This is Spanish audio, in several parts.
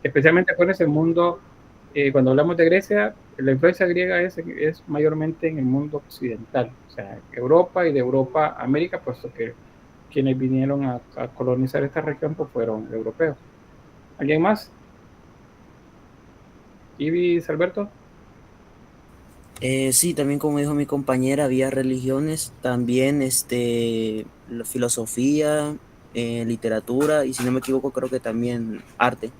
Especialmente acuérdense el mundo, cuando hablamos de Grecia, la influencia griega es mayormente en el mundo occidental, o sea, Europa y de Europa a América, puesto que quienes vinieron a colonizar esta región pues fueron europeos. ¿Alguien más? ¿Ibis, Alberto? Sí, también como dijo mi compañera, había religiones, también la filosofía, literatura y si no me equivoco creo que también arte.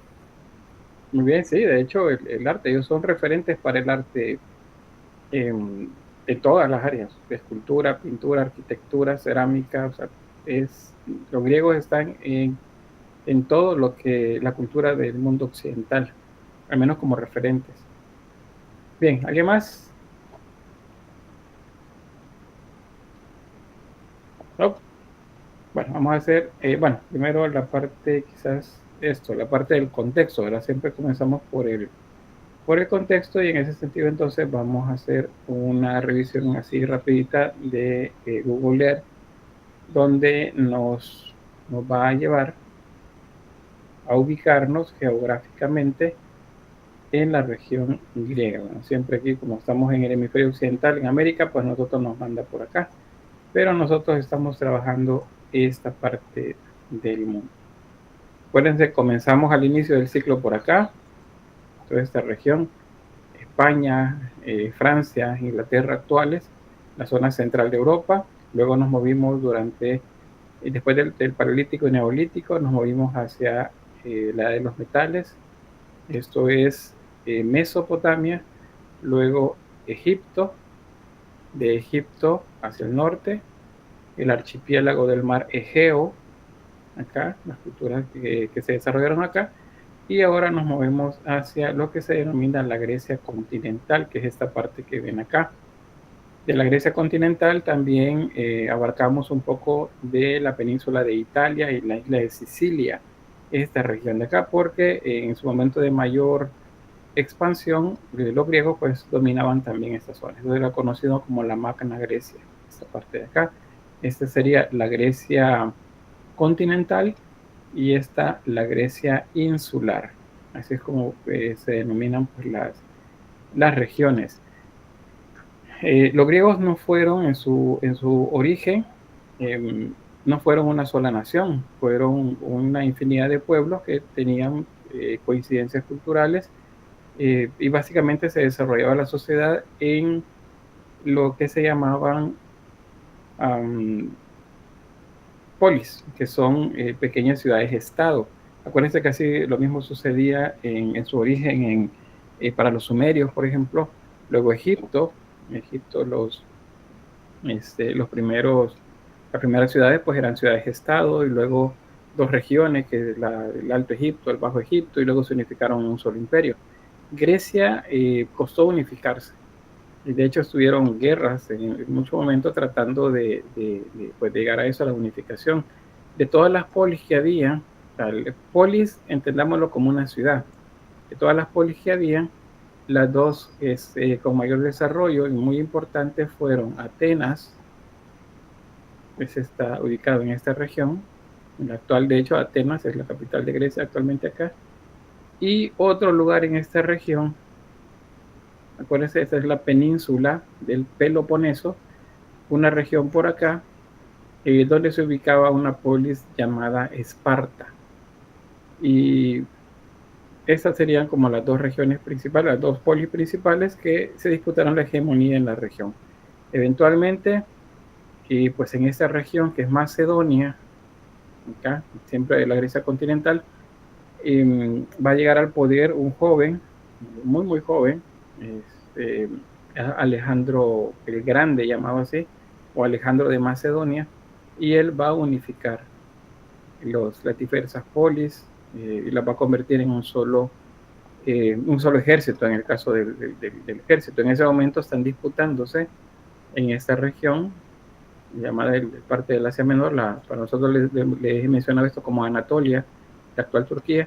Muy bien, sí, de hecho el arte, ellos son referentes para el arte eh, de todas las áreas, escultura, pintura, arquitectura, cerámica, o sea, los griegos están en todo lo que la cultura del mundo occidental, al menos como referentes. Bien, ¿alguien más? No. Bueno, vamos a hacer, bueno, primero la parte, quizás esto, la parte del contexto, ¿verdad? Siempre comenzamos por el contexto y en ese sentido entonces vamos a hacer una revisión así rapidita de Google Earth, donde nos va a llevar a ubicarnos geográficamente en la región griega. Bueno, siempre aquí, como estamos en el hemisferio occidental, en América, pues nosotros nos manda por acá, pero nosotros estamos trabajando esta parte del mundo. Acuérdense, comenzamos al inicio del ciclo por acá, toda esta región, España, Francia, Inglaterra actuales, la zona central de Europa, luego nos movimos después del Paleolítico y Neolítico, nos movimos hacia la edad de los metales, esto es Mesopotamia, luego Egipto, de Egipto hacia el norte, el archipiélago del mar Egeo, acá, las culturas que se desarrollaron acá, y ahora nos movemos hacia lo que se denomina la Grecia continental, que es esta parte que ven acá. De la Grecia continental también abarcamos un poco de la península de Italia y la isla de Sicilia, esta región de acá, porque en su momento de mayor expansión, los griegos pues dominaban también esta zona. Eso era conocido como la Magna Grecia, esta parte de acá. Esta sería la Grecia continental y esta la Grecia insular. Así es como se denominan pues, las regiones. Los griegos no fueron en su origen, eh, no fueron una sola nación, fueron una infinidad de pueblos que tenían coincidencias culturales y básicamente se desarrollaba la sociedad en lo que se llamaban um, polis, que son pequeñas ciudades-estado. Acuérdense que así lo mismo sucedía en su origen para los sumerios, por ejemplo. Luego Egipto los las primeras ciudades pues eran ciudades-estado y luego dos regiones, que es el Alto Egipto, el Bajo Egipto, y luego se unificaron en un solo imperio. Grecia costó unificarse. Y de hecho estuvieron guerras en muchos momentos tratando pues, de llegar a eso, a la unificación. De todas las polis que había, polis entendámoslo como una ciudad, de todas las polis que había, las dos con mayor desarrollo y muy importantes fueron Atenas, que está ubicado en esta región, en la actual, de hecho, Atenas es la capital de Grecia actualmente acá, y otro lugar en esta región, acuérdense, esta es la península del Peloponeso, una región por acá, donde se ubicaba una polis llamada Esparta. Y estas serían como las dos regiones principales, las dos polis principales que se disputaron la hegemonía en la región. Eventualmente, y pues en esta región que es Macedonia, acá, siempre de la Grecia continental, va a llegar al poder un joven, muy joven, este, Alejandro el Grande, llamado así, o Alejandro de Macedonia, y él va a unificar las diversas polis y las va a convertir en un solo ejército, en el caso del ejército. En ese momento están disputándose en esta región llamada parte del Asia Menor, para nosotros les he mencionado esto como Anatolia, la actual Turquía,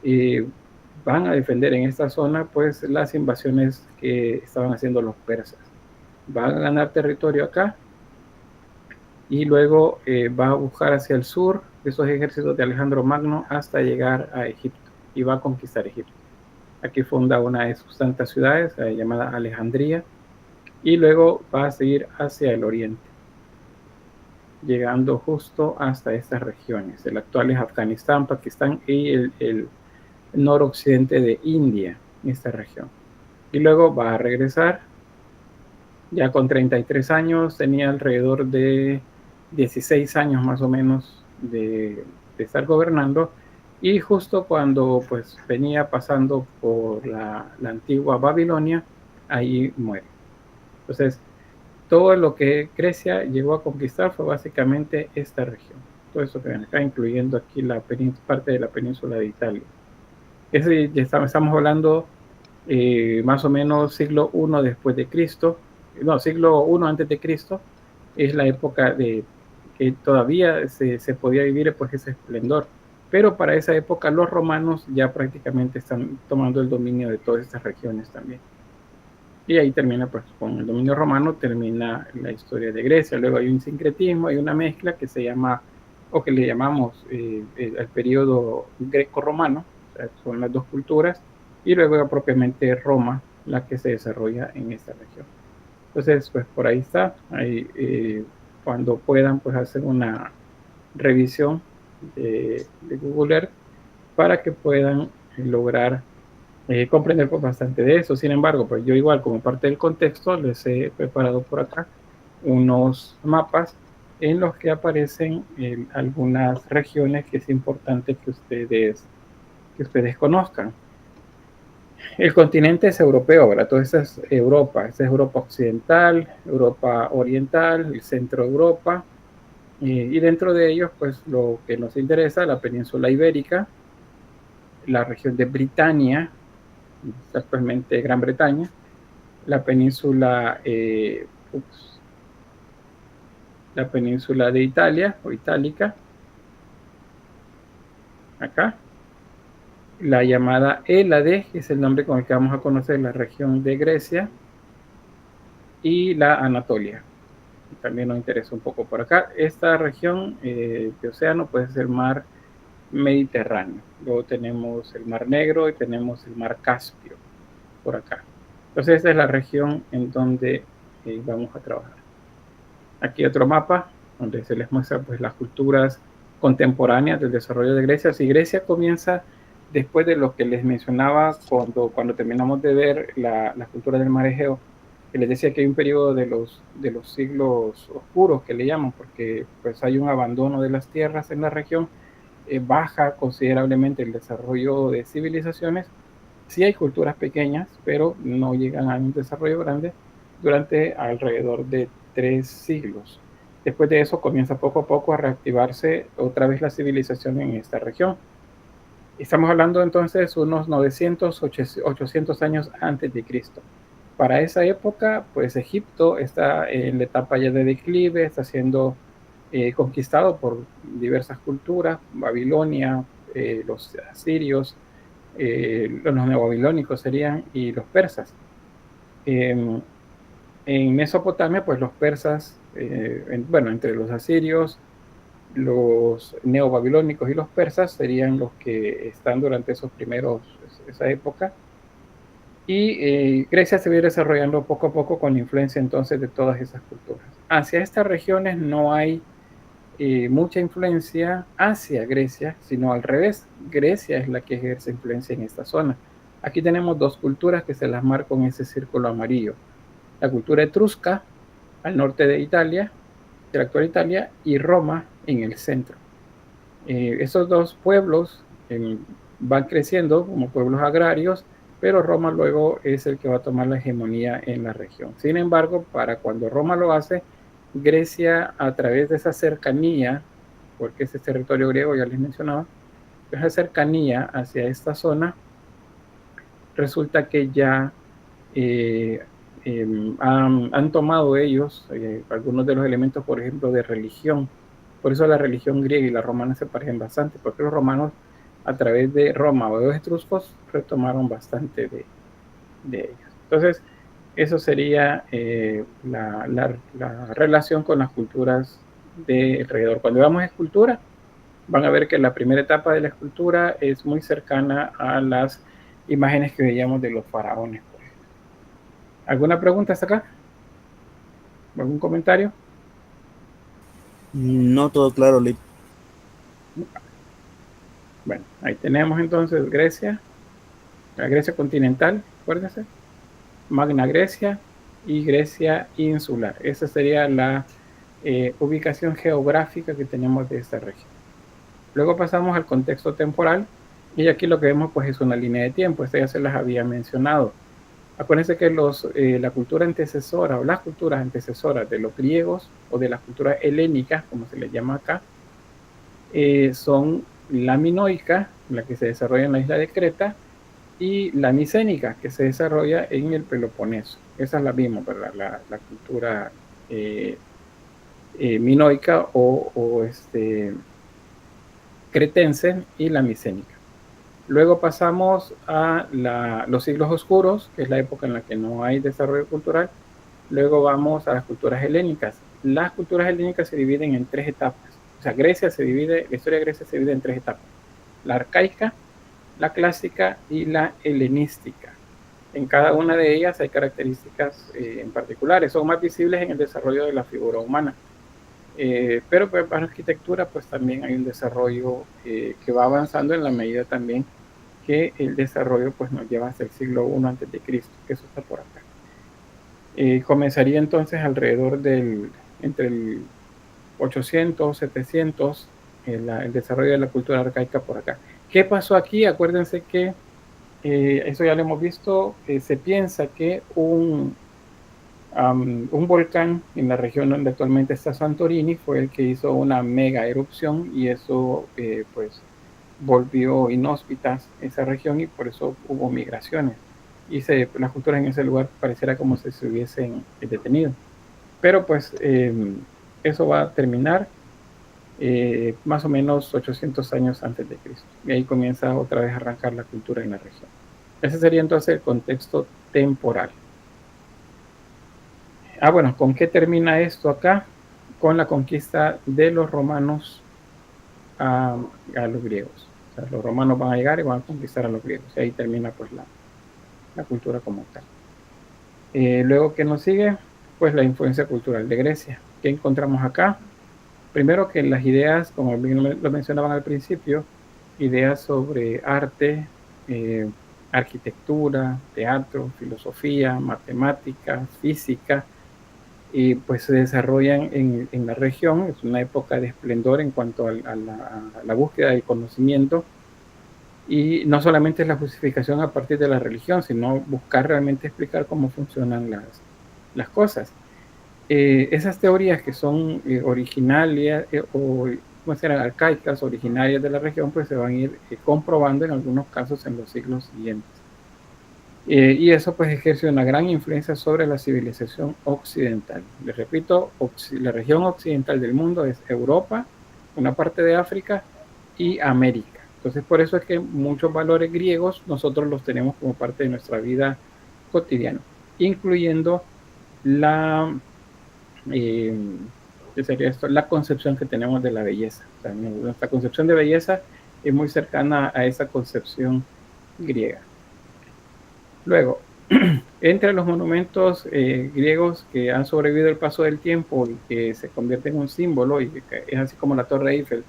y van a defender en esta zona pues las invasiones que estaban haciendo los persas. Van a ganar territorio acá y luego va a buscar hacia el sur esos ejércitos de Alejandro Magno hasta llegar a Egipto. y va a conquistar Egipto. Aquí funda una de sus tantas ciudades llamada Alejandría y luego va a seguir hacia el oriente, llegando justo hasta estas regiones. El actual es Afganistán, Pakistán y el noroccidente de India, esta región. Y luego va a regresar, ya con 33 años, tenía alrededor de 16 años más o menos de estar gobernando, y justo cuando pues venía pasando por la antigua Babilonia, ahí muere. Entonces, todo lo que Grecia llegó a conquistar fue básicamente esta región. Todo eso que ven acá, incluyendo aquí parte de la península de Italia. Ese, ya estamos hablando más o menos siglo I después de Cristo, no, siglo I antes de Cristo, es la época de que todavía se podía vivir pues ese esplendor. Pero para esa época los romanos ya prácticamente están tomando el dominio de todas estas regiones también. Y ahí termina, pues con el dominio romano, termina la historia de Grecia. Luego hay un sincretismo, hay una mezcla que se llama, o que le llamamos el periodo greco-romano, o sea, son las dos culturas, y luego propiamente Roma, la que se desarrolla en esta región. Entonces, pues por ahí está. Ahí, cuando puedan, pues hacer una revisión de Google Earth para que puedan lograr comprender pues, bastante de eso. Sin embargo, pues yo igual como parte del contexto les he preparado por acá unos mapas en los que aparecen algunas regiones que es importante que ustedes conozcan. El continente es europeo, ¿verdad? Todo eso es Europa. Esta es Europa occidental, Europa oriental, el centro de Europa. Y dentro de ellos, pues lo que nos interesa, la península ibérica, la región de Britania, actualmente Gran Bretaña, la península, la península de Italia o Itálica, acá, la llamada Hélade, que es el nombre con el que vamos a conocer la región de Grecia, y la Anatolia. También nos interesa un poco por acá. Esta región de océano puede ser mar Mediterráneo. Luego tenemos el Mar Negro y tenemos el Mar Caspio por acá. Entonces esta es la región en donde vamos a trabajar. Aquí otro mapa donde se les muestra pues las culturas contemporáneas del desarrollo de Grecia. Si Grecia comienza después de lo que les mencionaba cuando terminamos de ver la cultura del mar Egeo, que les decía que hay un periodo de los siglos oscuros que le llaman, porque pues hay un abandono de las tierras en la región, baja considerablemente el desarrollo de civilizaciones. Sí hay culturas pequeñas, pero no llegan a un desarrollo grande durante alrededor de 3 siglos. Después de eso comienza poco a poco a reactivarse otra vez la civilización en esta región. Estamos hablando entonces unos 900, 800 años antes de Cristo. Para esa época, pues Egipto está en la etapa ya de declive, está siendo conquistado por diversas culturas, Babilonia, los asirios, los neobabilónicos serían, y los persas. En Mesopotamia, pues los persas, bueno, entre los asirios, los neobabilónicos y los persas serían los que están durante esa época. Y Grecia se va a ir desarrollando poco a poco con la influencia entonces de todas esas culturas. Hacia estas regiones no hay mucha influencia hacia Grecia, sino al revés. Grecia es la que ejerce influencia en esta zona. Aquí tenemos dos culturas que se las marco en ese círculo amarillo. La cultura etrusca al norte de Italia, de la actual Italia, y Roma en el centro. Esos dos pueblos van creciendo como pueblos agrarios, pero Roma luego es el que va a tomar la hegemonía en la región. Sin embargo, para cuando Roma lo hace, Grecia, a través de esa cercanía, porque ese territorio griego ya les mencionaba, esa cercanía hacia esta zona, resulta que ya han tomado ellos algunos de los elementos, por ejemplo, de religión. Por eso la religión griega y la romana se parecen bastante, porque los romanos, a través de Roma o de los etruscos, retomaron bastante de ellos. Entonces, eso sería la relación con las culturas de alrededor. Cuando veamos escultura, van a ver que la primera etapa de la escultura es muy cercana a las imágenes que veíamos de los faraones. ¿Alguna pregunta hasta acá? ¿Algún comentario? No todo claro, Lip. Bueno, ahí tenemos entonces Grecia, la Grecia continental, acuérdense, Magna Grecia y Grecia insular. Esa sería la ubicación geográfica que tenemos de esta región. Luego pasamos al contexto temporal y aquí lo que vemos pues es una línea de tiempo. Esta ya se las había mencionado. Acuérdense que la cultura antecesora o las culturas antecesoras de los griegos o de las culturas helénicas, como se les llama acá, son la minoica, la que se desarrolla en la isla de Creta, y la micénica, que se desarrolla en el Peloponeso. Esa la vimos, ¿verdad? La cultura minoica o cretense y la micénica. Luego pasamos a los siglos oscuros, que es la época en la que no hay desarrollo cultural. Luego vamos a las culturas helénicas. Las culturas helénicas se dividen en tres etapas. O sea, la historia de Grecia se divide en tres etapas. La arcaica, la clásica y la helenística. En cada una de ellas hay características en particulares. Son más visibles en el desarrollo de la figura humana. Pero pues, para la arquitectura pues también hay un desarrollo que va avanzando en la medida también que el desarrollo pues nos lleva hasta el siglo I antes de Cristo, que eso está por acá. Comenzaría entonces alrededor entre el 800, 700, el desarrollo de la cultura arcaica por acá. ¿Qué pasó aquí? Acuérdense que eso ya lo hemos visto, se piensa que un volcán en la región donde actualmente está Santorini fue el que hizo una mega erupción y eso pues volvió inhóspitas esa región y por eso hubo migraciones y las culturas en ese lugar pareciera como si se hubiesen detenido. Pero pues eso va a terminar más o menos 800 años antes de Cristo y ahí comienza otra vez a arrancar la cultura en la región. Ese sería entonces el contexto temporal. Bueno, ¿con qué termina esto acá? Con la conquista de los romanos a los griegos. O sea, los romanos van a llegar y van a conquistar a los griegos. Y ahí termina pues la cultura como tal. Luego, ¿qué nos sigue? Pues la influencia cultural de Grecia. ¿Qué encontramos acá? Primero que las ideas, como bien lo mencionaban al principio, ideas sobre arte, arquitectura, teatro, filosofía, matemáticas, física, y pues se desarrollan en la región. Es una época de esplendor en cuanto a la búsqueda del conocimiento y no solamente es la justificación a partir de la religión, sino buscar realmente explicar cómo funcionan las cosas. Esas teorías que son originarias o como serán arcaicas, originarias de la región, pues se van a ir comprobando en algunos casos en los siglos siguientes. Y eso pues ejerce una gran influencia sobre la civilización occidental. Les repito, la región occidental del mundo es Europa, una parte de África y América. Entonces por eso es que muchos valores griegos nosotros los tenemos como parte de nuestra vida cotidiana, incluyendo ¿qué sería esto? La concepción que tenemos de la belleza. O sea, nuestra concepción de belleza es muy cercana a esa concepción griega. Luego, entre los monumentos griegos que han sobrevivido el paso del tiempo y que se convierten en un símbolo, y que es así como la Torre Eiffel,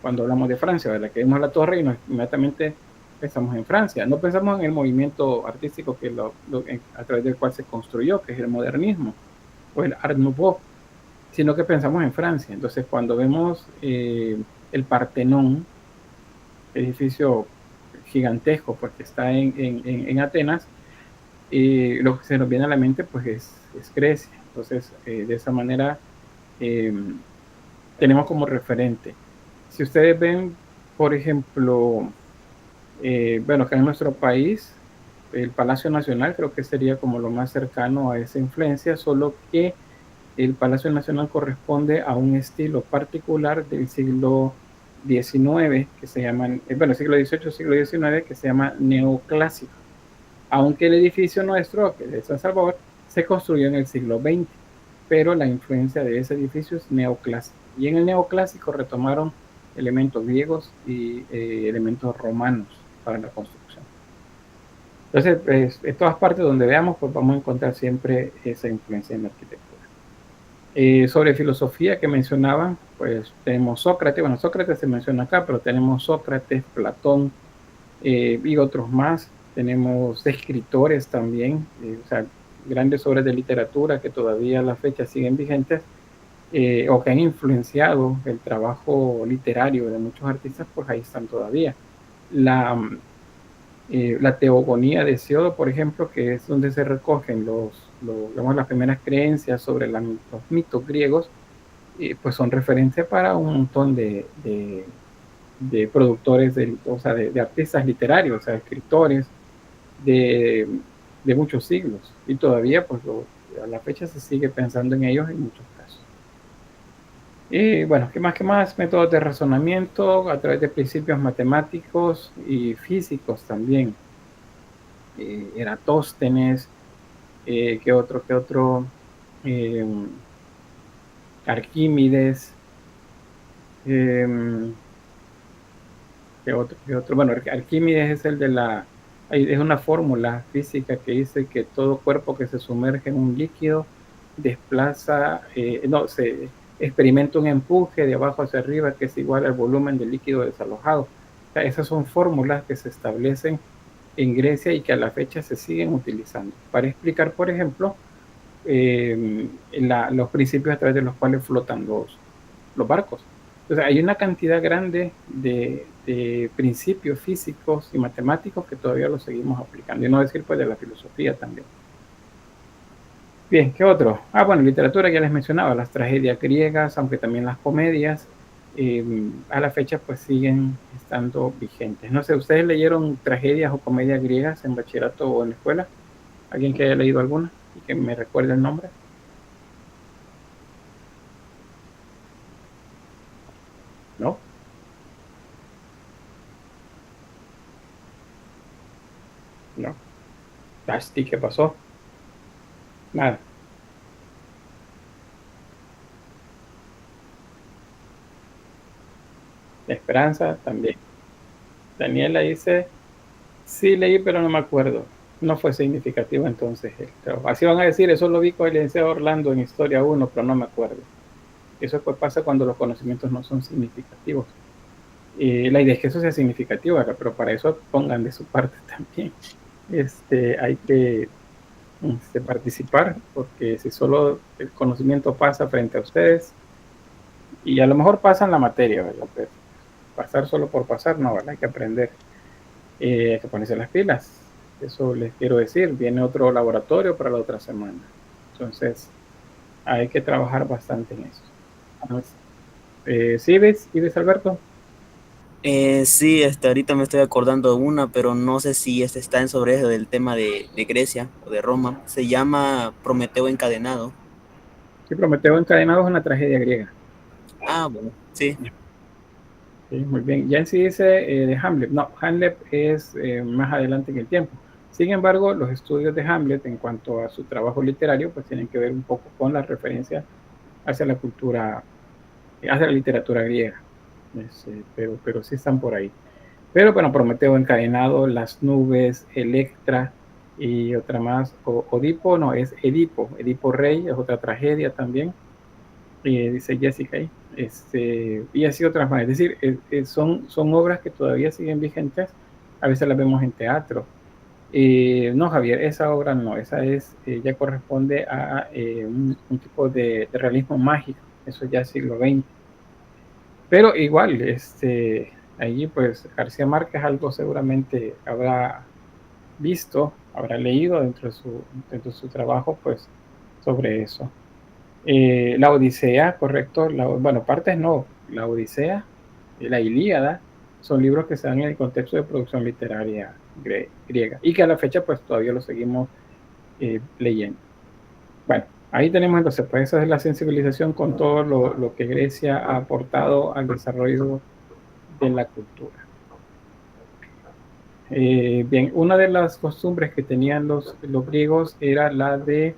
cuando hablamos de Francia, ¿verdad? Que vemos la torre y inmediatamente pensamos en Francia. No pensamos en el movimiento artístico a través del cual se construyó, que es el modernismo o el Art Nouveau, sino que pensamos en Francia. Entonces, cuando vemos el Partenón, edificio gigantesco, porque está en Atenas, lo que se nos viene a la mente pues es Grecia. Entonces, de esa manera tenemos como referente. Si ustedes ven, por ejemplo, bueno, acá en nuestro país, el Palacio Nacional creo que sería como lo más cercano a esa influencia, solo que el Palacio Nacional corresponde a un estilo particular del siglo XIX, que se llama, bueno, siglo XVIII, siglo XIX, que se llama neoclásico. Aunque el edificio nuestro, que es de San Salvador, se construyó en el siglo XX, pero la influencia de ese edificio es neoclásico. Y en el neoclásico retomaron elementos griegos y elementos romanos para la construcción. Entonces, pues, en todas partes donde veamos, pues vamos a encontrar siempre esa influencia en la arquitectura. Sobre filosofía que mencionaban, pues tenemos Sócrates, bueno, Sócrates se menciona acá, pero tenemos Sócrates, Platón y otros más. Tenemos escritores también, o sea, grandes obras de literatura que todavía a la fecha siguen vigentes, o que han influenciado el trabajo literario de muchos artistas, pues ahí están todavía. La, la teogonía de Hesiodo, por ejemplo, que es donde se recogen digamos, las primeras creencias sobre los mitos griegos, pues son referencia para un montón de productores, o sea, de artistas literarios, o sea, escritores de muchos siglos. Y todavía, pues a la fecha se sigue pensando en ellos en muchos casos. Y bueno, ¿qué más? ¿Qué más? Métodos de razonamiento a través de principios matemáticos y físicos también. Eratóstenes, ¿qué otro? ¿Qué otro? Eh, Arquímedes, eh, ¿qué otro? ¿Qué otro? Bueno, Arquímedes es el de es una fórmula física que dice que todo cuerpo que se sumerge en un líquido desplaza, no, se experimenta un empuje de abajo hacia arriba que es igual al volumen del líquido desalojado. O sea, esas son fórmulas que se establecen en Grecia y que a la fecha se siguen utilizando para explicar, por ejemplo, los principios a través de los cuales flotan los barcos. Entonces, hay una cantidad grande de principios físicos y matemáticos que todavía los seguimos aplicando, y no decir pues de la filosofía también. Bien, ¿qué otro? Bueno, literatura ya les mencionaba, las tragedias griegas, aunque también las comedias, a la fecha pues siguen estando vigentes. No sé, ¿ustedes leyeron tragedias o comedias griegas en bachillerato o en la escuela? ¿Alguien que haya leído alguna y que me recuerde el nombre? ¿No? ¿No? ¿Asti qué pasó? Nada. La Esperanza también. Daniela dice, sí leí, pero no me acuerdo. No fue significativo entonces el trabajo. Así van a decir, eso lo vi con el licenciado Orlando en Historia 1, pero no me acuerdo. Eso pues pasa cuando los conocimientos no son significativos. La idea es que eso sea significativo, ¿verdad? Pero para eso pongan de su parte también. Hay que participar, porque si solo el conocimiento pasa frente a ustedes, y a lo mejor pasan la materia, ¿verdad? Pero pasar solo por pasar, no, ¿verdad? Hay que aprender, hay que ponerse las pilas. Eso les quiero decir. Viene otro laboratorio para la otra semana. Entonces, hay que trabajar bastante en eso. ¿Sí ves, Alberto? Sí, ahorita me estoy acordando de una, pero no sé si está en sobre eso del tema de Grecia o de Roma. Se llama Prometeo encadenado. Sí, Prometeo encadenado es una tragedia griega. Bueno, sí. Sí, muy bien. Ya en sí dice de Hamlet. No, Hamlet es más adelante en el tiempo. Sin embargo, los estudios de Hamlet en cuanto a su trabajo literario, pues tienen que ver un poco con la referencia hacia la cultura, hacia la literatura griega. Pero sí están por ahí. Pero bueno, Prometeo encadenado, Las nubes, Electra y otra más, Odipo, no, es Edipo, Edipo Rey, es otra tragedia también, dice Jessica ahí, y así otras más. Es decir, son obras que todavía siguen vigentes, a veces las vemos en teatro. No, Javier, esa obra no, esa ya corresponde a un tipo de realismo mágico, eso ya es siglo XX. Pero igual, allí pues García Márquez algo seguramente habrá visto, habrá leído dentro de su trabajo pues sobre eso. La Odisea, correcto, bueno, partes no, la Odisea y la Ilíada son libros que se dan en el contexto de producción literaria griega y que a la fecha pues todavía lo seguimos leyendo. Bueno, ahí tenemos entonces, pues esa es la sensibilización con todo lo que Grecia ha aportado al desarrollo de la cultura. Bien, una de las costumbres que tenían los griegos era la de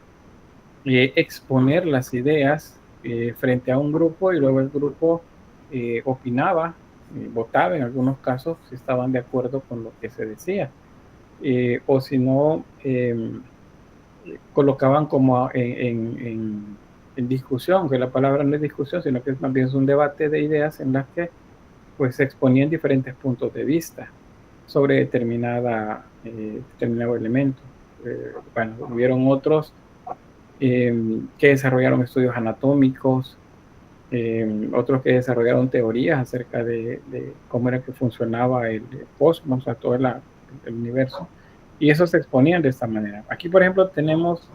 exponer las ideas frente a un grupo y luego el grupo opinaba votaba en algunos casos si estaban de acuerdo con lo que se decía, o si no, colocaban como en discusión, que la palabra no es discusión, sino que más bien es un debate de ideas en las que pues se exponían diferentes puntos de vista sobre determinado elemento. Bueno, hubieron otros que desarrollaron estudios anatómicos, otros que desarrollaron teorías acerca de cómo era que funcionaba el cosmos, o sea, todo el universo, y eso se exponían de esta manera. Aquí, por ejemplo, tenemos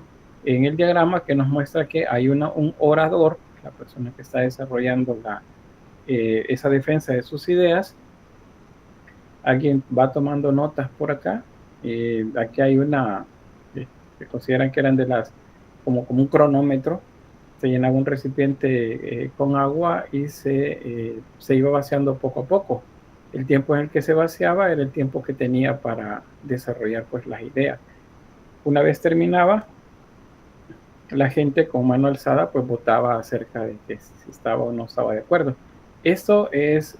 en el diagrama que nos muestra que hay un orador, la persona que está desarrollando esa defensa de sus ideas. Alguien va tomando notas por acá. Aquí hay que consideran que eran como un cronómetro. Se llenaba un recipiente con agua y se iba vaciando poco a poco. El tiempo en el que se vaciaba era el tiempo que tenía para desarrollar pues las ideas. Una vez terminaba, la gente con mano alzada pues votaba acerca de que si estaba o no estaba de acuerdo. Esto es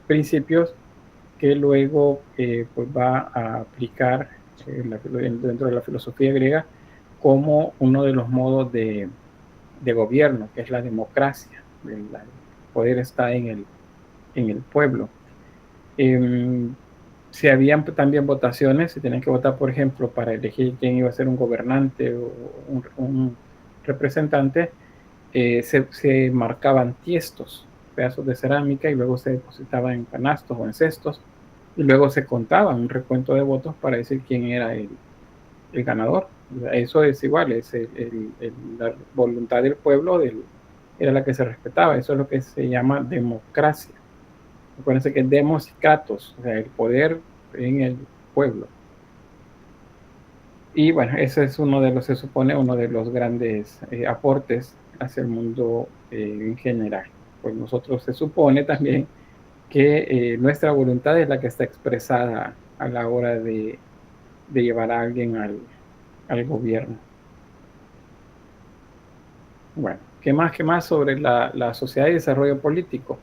principios que luego pues va a aplicar dentro de la filosofía griega como uno de los modos de gobierno, que es la democracia. El poder está en el pueblo. Si habían también votaciones, se tenían que votar, por ejemplo, para elegir quién iba a ser un gobernante o un representante, se marcaban tiestos, pedazos de cerámica, y luego se depositaban en canastos o en cestos, y luego se contaba un recuento de votos para decir quién era el ganador. Eso es igual, la voluntad del pueblo era la que se respetaba. Eso es lo que se llama democracia. Acuérdense que demos y kratos, o sea, el poder en el pueblo. Y bueno, ese es se supone, uno de los grandes aportes hacia el mundo en general. Pues nosotros se supone también que nuestra voluntad es la que está expresada a la hora de llevar a alguien al gobierno. Bueno, ¿qué más sobre la sociedad y desarrollo político?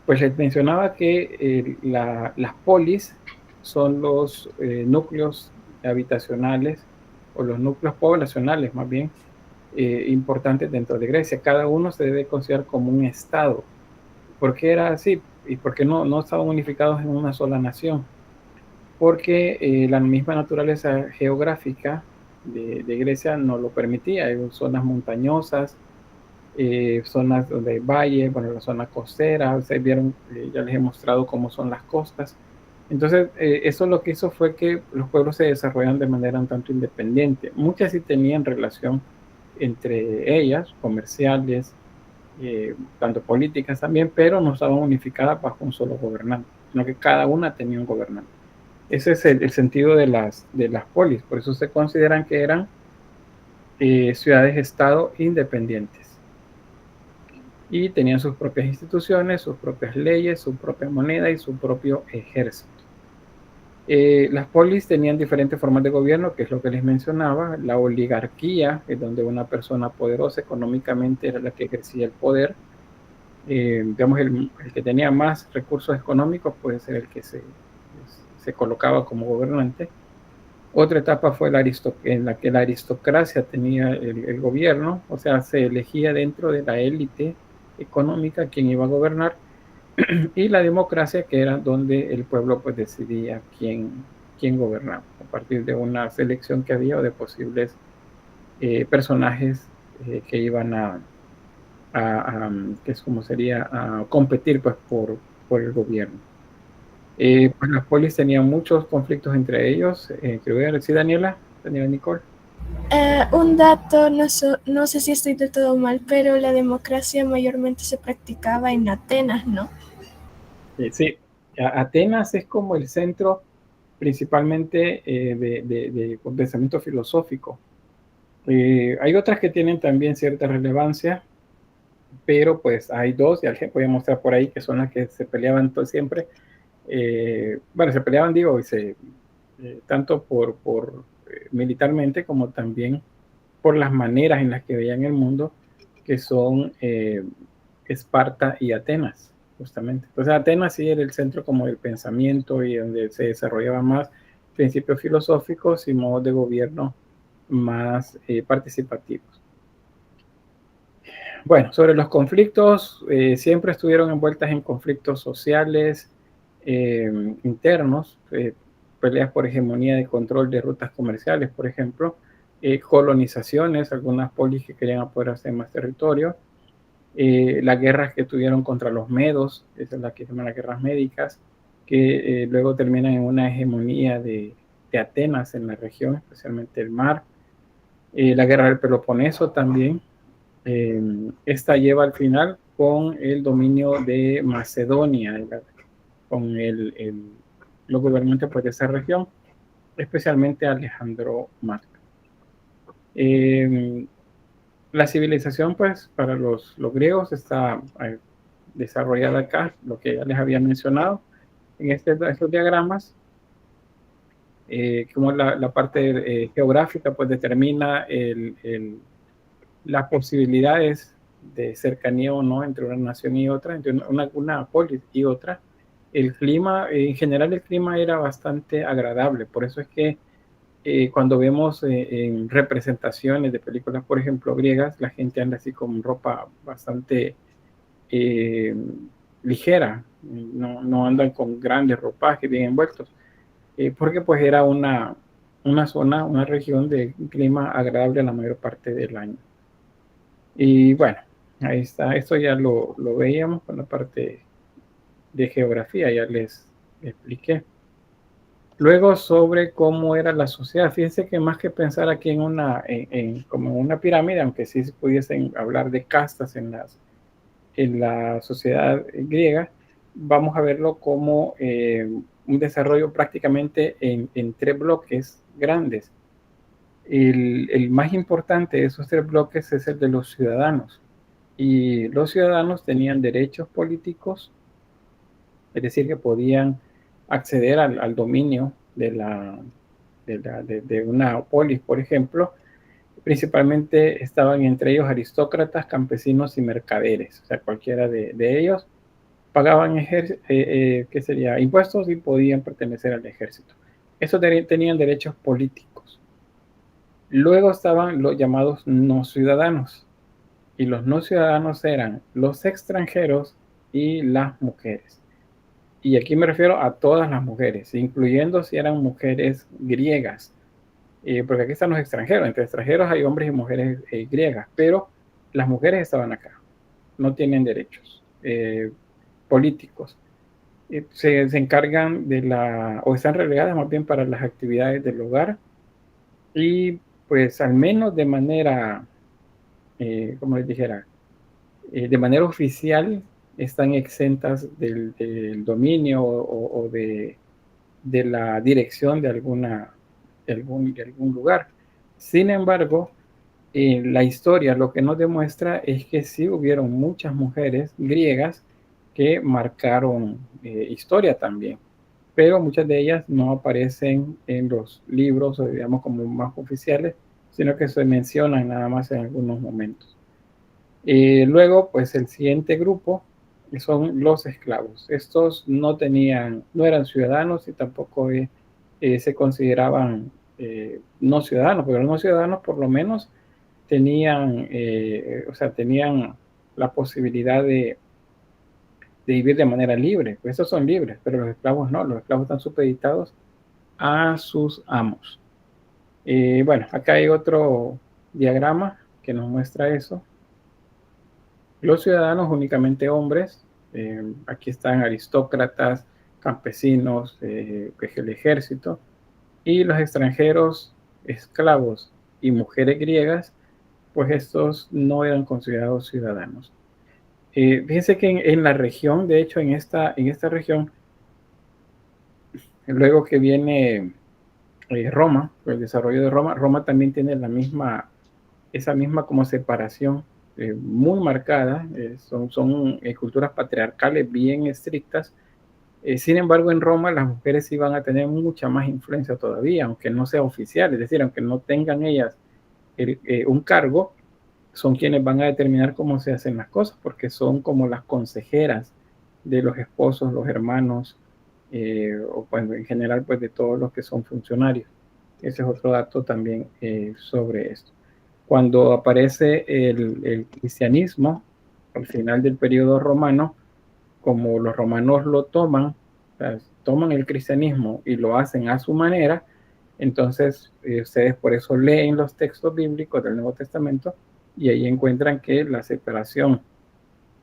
Pues les mencionaba que las polis son los núcleos habitacionales o los núcleos poblacionales más bien importantes dentro de Grecia. Cada uno se debe considerar como un estado. ¿Por qué era así? ¿Y por qué no estaban unificados en una sola nación? Porque la misma naturaleza geográfica de Grecia no lo permitía. Hay zonas montañosas, zonas donde hay valles, bueno, la zona costera, ustedes vieron, ya les he mostrado cómo son las costas. Entonces, eso lo que hizo fue que los pueblos se desarrollaran de manera un tanto independiente. Muchas sí tenían relación entre ellas, comerciales, tanto políticas también, pero no estaban unificadas bajo un solo gobernante, sino que cada una tenía un gobernante. Ese es el sentido de las polis, por eso se consideran que eran ciudades-estado independientes. Y tenían sus propias instituciones, sus propias leyes, su propia moneda y su propio ejército. Las polis tenían diferentes formas de gobierno, que es lo que les mencionaba. La oligarquía, que es donde una persona poderosa económicamente era la que ejercía el poder. Digamos, el que tenía más recursos económicos puede ser el que se colocaba como gobernante. Otra etapa fue en la que la aristocracia tenía el gobierno, o sea, se elegía dentro de la élite económica quien iba a gobernar, y la democracia, que era donde el pueblo pues decidía quién gobernaba, a partir de una selección que había o de posibles personajes que iban que es como sería, a competir pues por el gobierno. Pues las polis tenían muchos conflictos entre ellos. Creo que sí, Daniela Nicole. Un dato, no sé si estoy del todo mal, pero la democracia mayormente se practicaba en Atenas, ¿no? Sí, Atenas es como el centro principalmente de pensamiento filosófico. Hay otras que tienen también cierta relevancia, pero pues hay dos, ya les voy a mostrar por ahí, que son las que se peleaban todo siempre. Bueno, se peleaban, digo, tanto por militarmente como también por las maneras en las que veían el mundo, que son Esparta y Atenas. justamente. Entonces Atenas sí era el centro como del pensamiento y donde se desarrollaban más principios filosóficos y modos de gobierno más participativos. Bueno, sobre los conflictos, siempre estuvieron envueltas en conflictos sociales internos, peleas por hegemonía de control de rutas comerciales, por ejemplo, colonizaciones, algunas polis que querían apoderarse de más territorio, las guerras que tuvieron contra los medos, esa es la que se llama las guerras médicas, que luego terminan en una hegemonía de Atenas en la región, especialmente el mar, la guerra del Peloponeso también. Esta lleva al final con el dominio de Macedonia, con los gobernantes pues, de esa región, especialmente Alejandro Magno. La civilización, pues, para los griegos está desarrollada acá, lo que ya les había mencionado en estos diagramas, como la parte geográfica, pues determina las posibilidades de cercanía o no entre una nación y otra, entre una polis y otra. El clima, en general el clima era bastante agradable, por eso es que cuando vemos en representaciones de películas, por ejemplo, griegas, la gente anda así con ropa bastante ligera, no andan con grandes ropajes bien envueltos, porque pues era una zona, una región de clima agradable la mayor parte del año. Y bueno, ahí está, esto ya lo veíamos con la parte de geografía, ya les expliqué. Luego sobre cómo era la sociedad, fíjense que más que pensar aquí como una pirámide, aunque sí se pudiesen hablar de castas en la sociedad griega, vamos a verlo como un desarrollo prácticamente en 3 bloques grandes. El más importante de esos 3 bloques es el de los ciudadanos. Y los ciudadanos tenían derechos políticos, es decir, que podían acceder al dominio de una polis, por ejemplo. Principalmente estaban entre ellos aristócratas, campesinos y mercaderes, o sea, cualquiera de ellos pagaban ¿qué sería? Impuestos y podían pertenecer al ejército. Estos tenían derechos políticos. Luego estaban los llamados no ciudadanos, y los no ciudadanos eran los extranjeros y las mujeres. Y aquí me refiero a todas las mujeres, incluyendo si eran mujeres griegas, porque aquí están los extranjeros. Entre extranjeros hay hombres y mujeres griegas, pero las mujeres estaban acá, no tienen derechos políticos. Se encargan o están relegadas más bien para las actividades del hogar, y pues al menos de manera, como les dijera, de manera oficial están exentas del dominio o de la dirección de algún lugar. Sin embargo, la historia lo que nos demuestra es que sí hubieron muchas mujeres griegas que marcaron historia también, pero muchas de ellas no aparecen en los libros, o digamos como más oficiales, sino que se mencionan nada más en algunos momentos. Luego, pues el siguiente grupo son los esclavos. Estos no eran ciudadanos y tampoco se consideraban no ciudadanos, pero los no ciudadanos por lo menos tenían la posibilidad de vivir de manera libre. Pues estos son libres, pero los esclavos no, los esclavos están supeditados a sus amos. Bueno, acá hay otro diagrama que nos muestra eso. Los ciudadanos únicamente hombres, aquí están aristócratas, campesinos, el ejército, y los extranjeros, esclavos y mujeres griegas, pues estos no eran considerados ciudadanos. Fíjense que en la región, de hecho en esta región, luego que viene Roma, el desarrollo de Roma también tiene esa misma como separación muy marcada, son culturas patriarcales bien estrictas. Sin embargo, en Roma las mujeres iban a tener mucha más influencia todavía, aunque no sea oficial, es decir, aunque no tengan ellas un cargo, son quienes van a determinar cómo se hacen las cosas, porque son como las consejeras de los esposos, los hermanos, o pues, en general pues de todos los que son funcionarios. Ese es otro dato también sobre esto. Cuando aparece el cristianismo, al final del periodo romano, como los romanos lo toman, o sea, toman el cristianismo y lo hacen a su manera, entonces ustedes por eso leen los textos bíblicos del Nuevo Testamento y ahí encuentran que la separación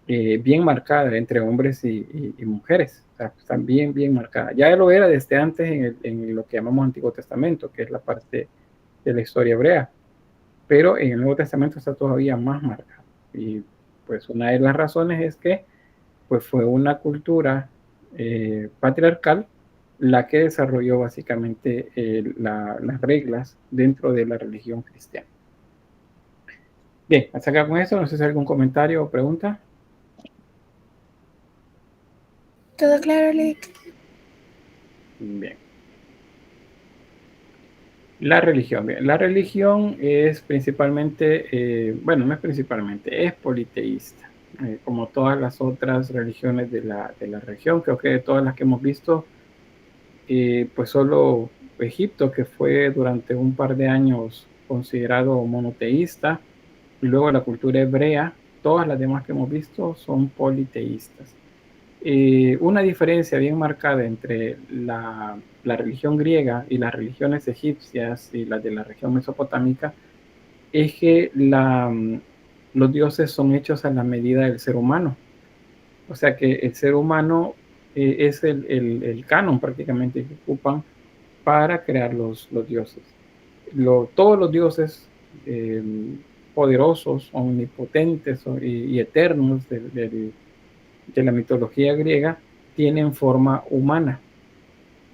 bien marcada entre hombres y mujeres, o sea, están bien, bien marcadas. Ya lo era desde antes en lo que llamamos Antiguo Testamento, que es la parte de la historia hebrea, pero en el Nuevo Testamento está todavía más marcado. Y pues una de las razones es que pues fue una cultura patriarcal la que desarrolló básicamente las reglas dentro de la religión cristiana. Bien, hasta acá con esto, no sé si hay algún comentario o pregunta. ¿Todo claro, Lick? Bien. La religión. Bien. La religión es principalmente, bueno, no es principalmente, es politeísta. Como todas las otras religiones de la región, creo que de todas las que hemos visto, pues solo Egipto, que fue durante un par de años considerado monoteísta, y luego la cultura hebrea, todas las demás que hemos visto son politeístas. Una diferencia bien marcada entre la religión griega y las religiones egipcias y las de la región mesopotámica es que los dioses son hechos a la medida del ser humano. O sea que el ser humano es el canon prácticamente que ocupan para crear los dioses. Todos los dioses eh, poderosos, omnipotentes y eternos de la mitología griega tienen forma humana.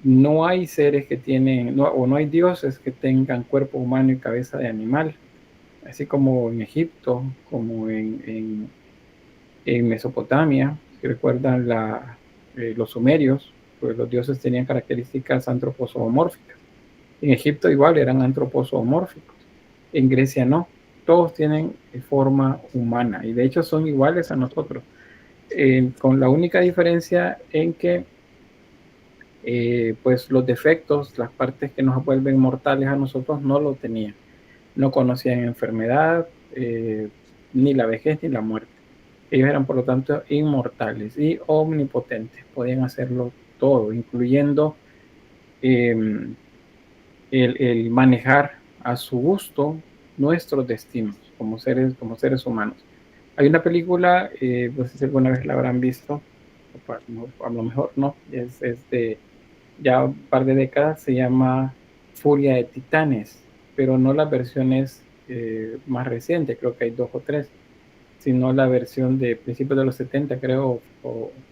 No hay seres que tienen, o no hay dioses que tengan cuerpo humano y cabeza de animal, así como en Egipto, como en Mesopotamia. Si recuerdan los sumerios, pues los dioses tenían características antropozoomórficas. En Egipto igual eran antropozoomórficos. En Grecia no. Todos tienen forma humana y de hecho son iguales a nosotros. Con la única diferencia en que pues los defectos, las partes que nos vuelven mortales a nosotros no lo tenían. No conocían enfermedad, ni la vejez ni la muerte. Ellos eran por lo tanto inmortales y omnipotentes, podían hacerlo todo, incluyendo el manejar a su gusto nuestros destinos como seres humanos. Hay una película, no sé si alguna vez la habrán visto, a lo mejor no, es de ya un par de décadas, se llama Furia de Titanes, pero no las versiones más recientes, creo que hay 2 o 3, sino la versión de principios de los 70, creo,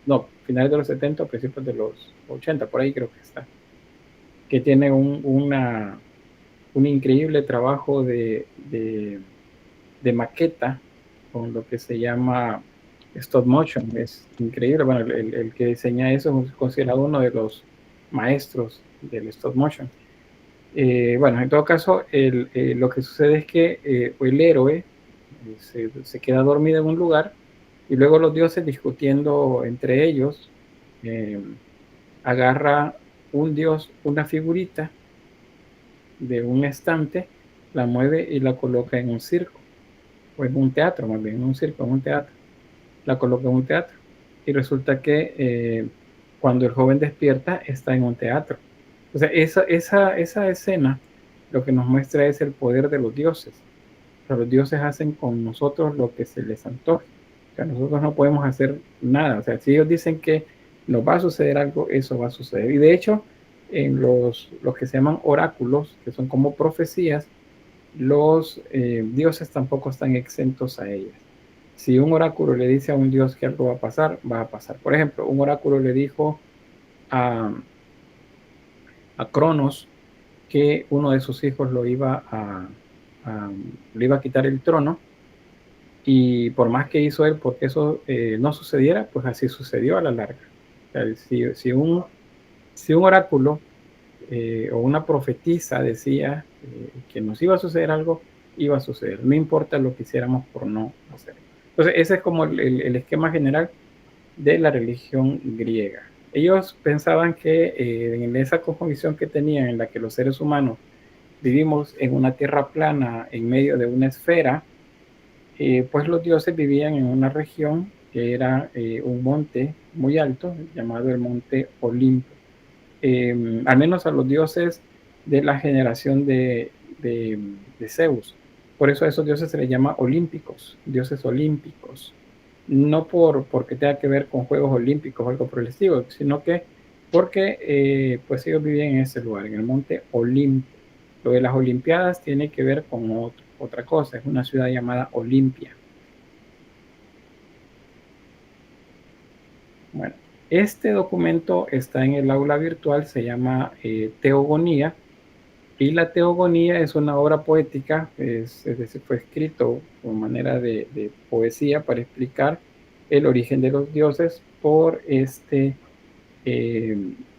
no, finales de los 70 o principios de los 80, por ahí creo que está, que tiene un increíble trabajo de maqueta con lo que se llama stop motion. Es increíble. Bueno, el que diseña eso es considerado uno de los maestros del stop motion. Bueno, en todo caso, lo que sucede es que el héroe se queda dormido en un lugar y luego los dioses discutiendo entre ellos, agarra un dios una figurita de un estante, la mueve y la coloca en un circo, o en un teatro, más bien, en un circo, en un teatro. La coloca en un teatro. Y resulta que cuando el joven despierta, está en un teatro. O sea, esa escena lo que nos muestra es el poder de los dioses. O sea, los dioses hacen con nosotros lo que se les antoje. O sea, nosotros no podemos hacer nada. O sea, si ellos dicen que nos va a suceder algo, eso va a suceder. Y de hecho, en los que se llaman oráculos, que son como profecías, los dioses tampoco están exentos a ellas. Si un oráculo le dice a un dios que algo va a pasar, va a pasar. Por ejemplo, un oráculo le dijo a Cronos que uno de sus hijos le iba a quitar el trono, y por más que hizo él porque eso no sucediera, pues así sucedió a la larga. O sea, si un oráculo o una profetisa decía que nos iba a suceder algo, iba a suceder, no importa lo que hiciéramos por no hacerlo. Entonces ese es como el esquema general. de la religión griega. Ellos pensaban que en esa cosmovisión que tenían, en la que los seres humanos vivimos en una tierra plana en medio de una esfera, pues los dioses vivían en una región que era un monte muy alto llamado el monte Olimpo. Al menos a los dioses de la generación de Zeus. Por eso a esos dioses se les llama olímpicos, dioses olímpicos. No porque tenga que ver con Juegos Olímpicos o algo por el estilo, sino que porque pues ellos vivían en ese lugar, en el monte Olimpo. Lo de las Olimpiadas tiene que ver con otra cosa, es una ciudad llamada Olimpia. Bueno, este documento está en el aula virtual, se llama Teogonía, y la Teogonía es una obra poética, es decir, fue escrito como manera de poesía para explicar el origen de los dioses por este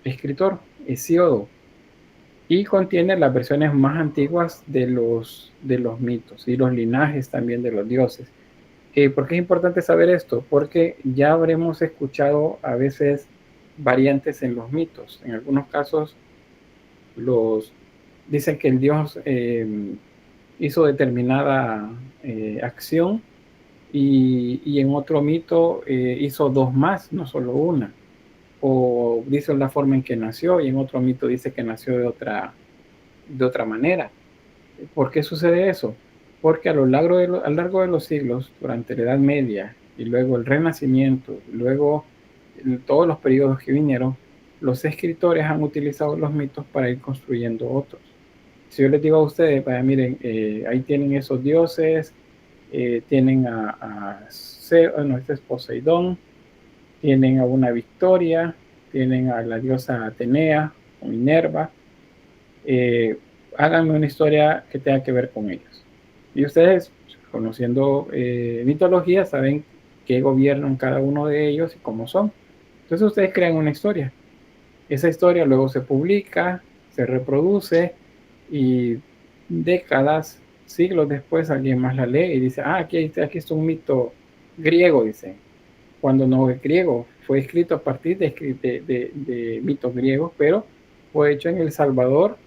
escritor, Hesiodo, y contiene las versiones más antiguas de los mitos y los linajes también de los dioses. ¿Por qué es importante saber esto? Porque ya habremos escuchado a veces variantes en los mitos. En algunos casos dicen que el dios hizo determinada acción y en otro mito hizo dos más, no solo una. O dice la forma en que nació y en otro mito dice que nació de otra manera. ¿Por qué sucede eso? Porque a lo largo de los siglos, durante la Edad Media y luego el Renacimiento, y luego todos los periodos que vinieron, los escritores han utilizado los mitos para ir construyendo otros. Si yo les digo a ustedes, vaya, miren, ahí tienen esos dioses, tienen este es Poseidón, tienen a una Victoria, tienen a la diosa Atenea o Minerva, háganme una historia que tenga que ver con ellos. Y ustedes, conociendo mitología, saben qué gobiernan cada uno de ellos y cómo son. Entonces ustedes crean una historia. Esa historia luego se publica, se reproduce y décadas, siglos después alguien más la lee y dice, aquí está un mito griego, dice. Cuando no es griego, fue escrito a partir de mitos griegos, pero fue hecho en El Salvador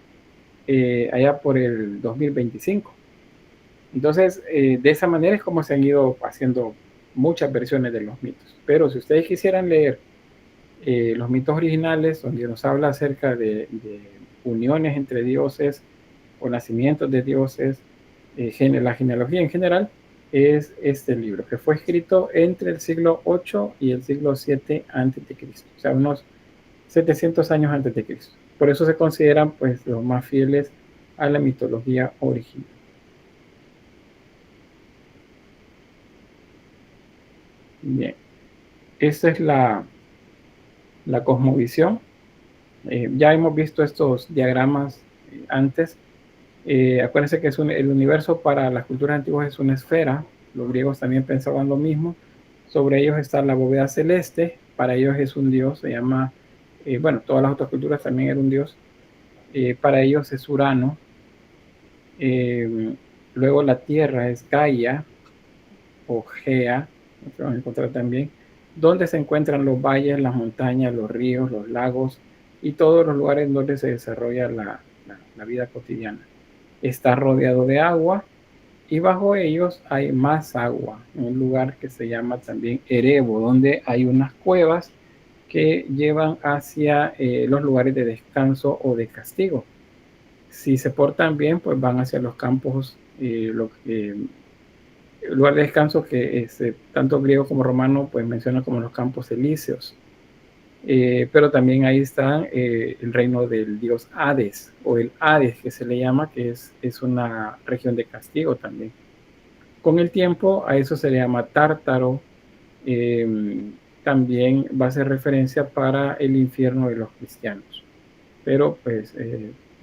allá por el 2025. Entonces, de esa manera es como se han ido haciendo muchas versiones de los mitos. Pero si ustedes quisieran leer los mitos originales, donde nos habla acerca de uniones entre dioses o nacimientos de dioses, la genealogía en general, es este libro, que fue escrito entre el siglo 8 y el siglo 7 a.C., o sea, unos 700 años antes de Cristo. Por eso se consideran pues los más fieles a la mitología original. Bien, esta es la cosmovisión. Ya hemos visto estos diagramas antes. Acuérdense que el universo para las culturas antiguas es una esfera. Los griegos también pensaban lo mismo. Sobre ellos está la bóveda celeste. Para ellos es un dios, se llama, todas las otras culturas también era un dios. Para ellos es Urano. Luego la tierra es Gaia o Gea, que van a encontrar también, donde se encuentran los valles, las montañas, los ríos, los lagos y todos los lugares donde se desarrolla la vida cotidiana. Está rodeado de agua y bajo ellos hay más agua, en un lugar que se llama también Erebo, donde hay unas cuevas que llevan hacia los lugares de descanso o de castigo. Si se portan bien, pues van hacia los campos, lugar de descanso que tanto griego como romano pues menciona como los campos elíseos. Pero también ahí está el reino del dios Hades, o el Hades que se le llama, que es una región de castigo también. Con el tiempo a eso se le llama Tártaro. También va a ser referencia para el infierno de los cristianos. Pero pues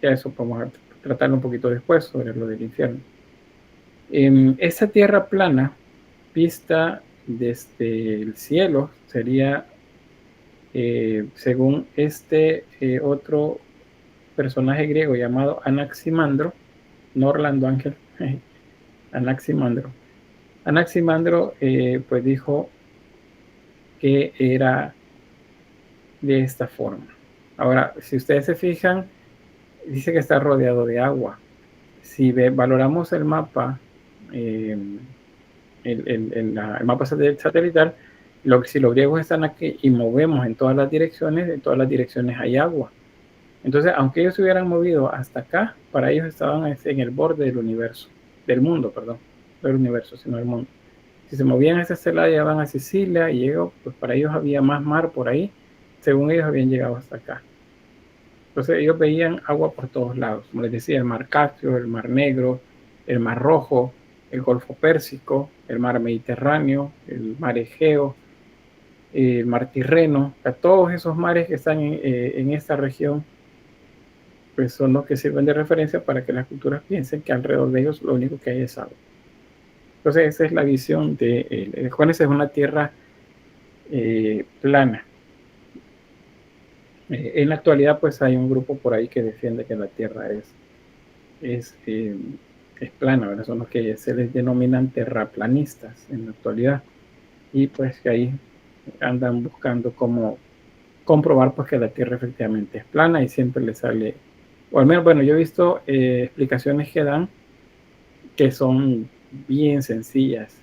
ya eso vamos a tratarlo un poquito después sobre lo del infierno. Esa tierra plana, vista desde el cielo, sería, según este otro personaje griego llamado Anaximandro, no Orlando Ángel, Anaximandro. Anaximandro pues dijo que era de esta forma. Ahora, si ustedes se fijan, dice que está rodeado de agua. Si valoramos el mapa, el mapa satelital, si los griegos están aquí y movemos en todas las direcciones hay agua. Entonces, aunque ellos se hubieran movido hasta acá, para ellos estaban en el borde del universo, del mundo, perdón, no del universo, sino del mundo. Si se movían a esta estela, llegaban a Sicilia y pues para ellos había más mar por ahí, según ellos habían llegado hasta acá. Entonces ellos veían agua por todos lados, como les decía, el mar Caspio, el mar Negro, el mar Rojo, el Golfo Pérsico, el mar Mediterráneo, el mar Egeo, el mar Tirreno, todos esos mares que están en esta región, pues son los que sirven de referencia para que las culturas piensen que alrededor de ellos lo único que hay es agua. Entonces esa es la visión de Juanes, es una tierra plana. En la actualidad pues hay un grupo por ahí que defiende que la tierra es plana, ¿verdad? Son los que se les denominan terraplanistas en la actualidad, y pues que ahí andan buscando cómo comprobar pues que la tierra efectivamente es plana, y siempre le sale, o al menos, bueno, yo he visto explicaciones que dan que son bien sencillas,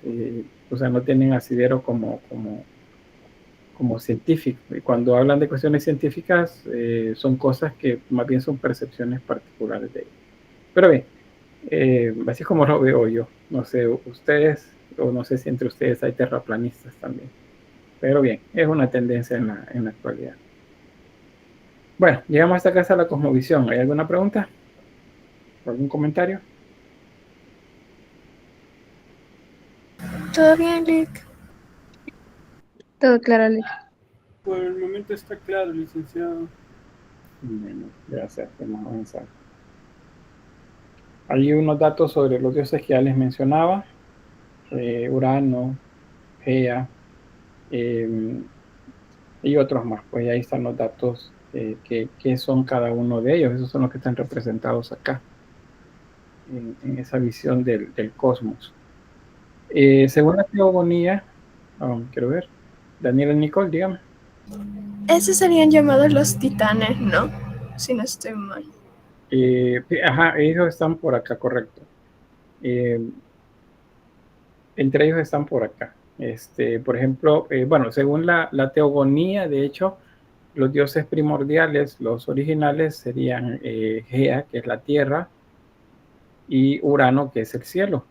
o sea, no tienen asidero como científico, y cuando hablan de cuestiones científicas son cosas que más bien son percepciones particulares de ellos. Pero bien, así como lo veo yo, no sé ustedes, o no sé si entre ustedes hay terraplanistas también, pero bien, es una tendencia en la actualidad. Bueno, llegamos hasta acá, a la cosmovisión. ¿Hay alguna pregunta? ¿Algún comentario? ¿Todo bien, Lick? Todo claro, Lick. Por el momento está claro, licenciado. Bueno, gracias, vamos a avanzar. Hay unos datos sobre los dioses que ya les mencionaba, Urano, Gea, y otros más. Pues ahí están los datos que son cada uno de ellos. Esos son los que están representados acá, en esa visión del cosmos. Según la teogonía, quiero ver, Daniela Nicole, dígame. Esos serían llamados los titanes, ¿no? Si no estoy mal. Ajá, ellos están por acá, correcto. Entre ellos están por acá. Por ejemplo, bueno, según la teogonía, de hecho, los dioses primordiales, los originales, serían Gea, que es la tierra, y Urano, que es el cielo.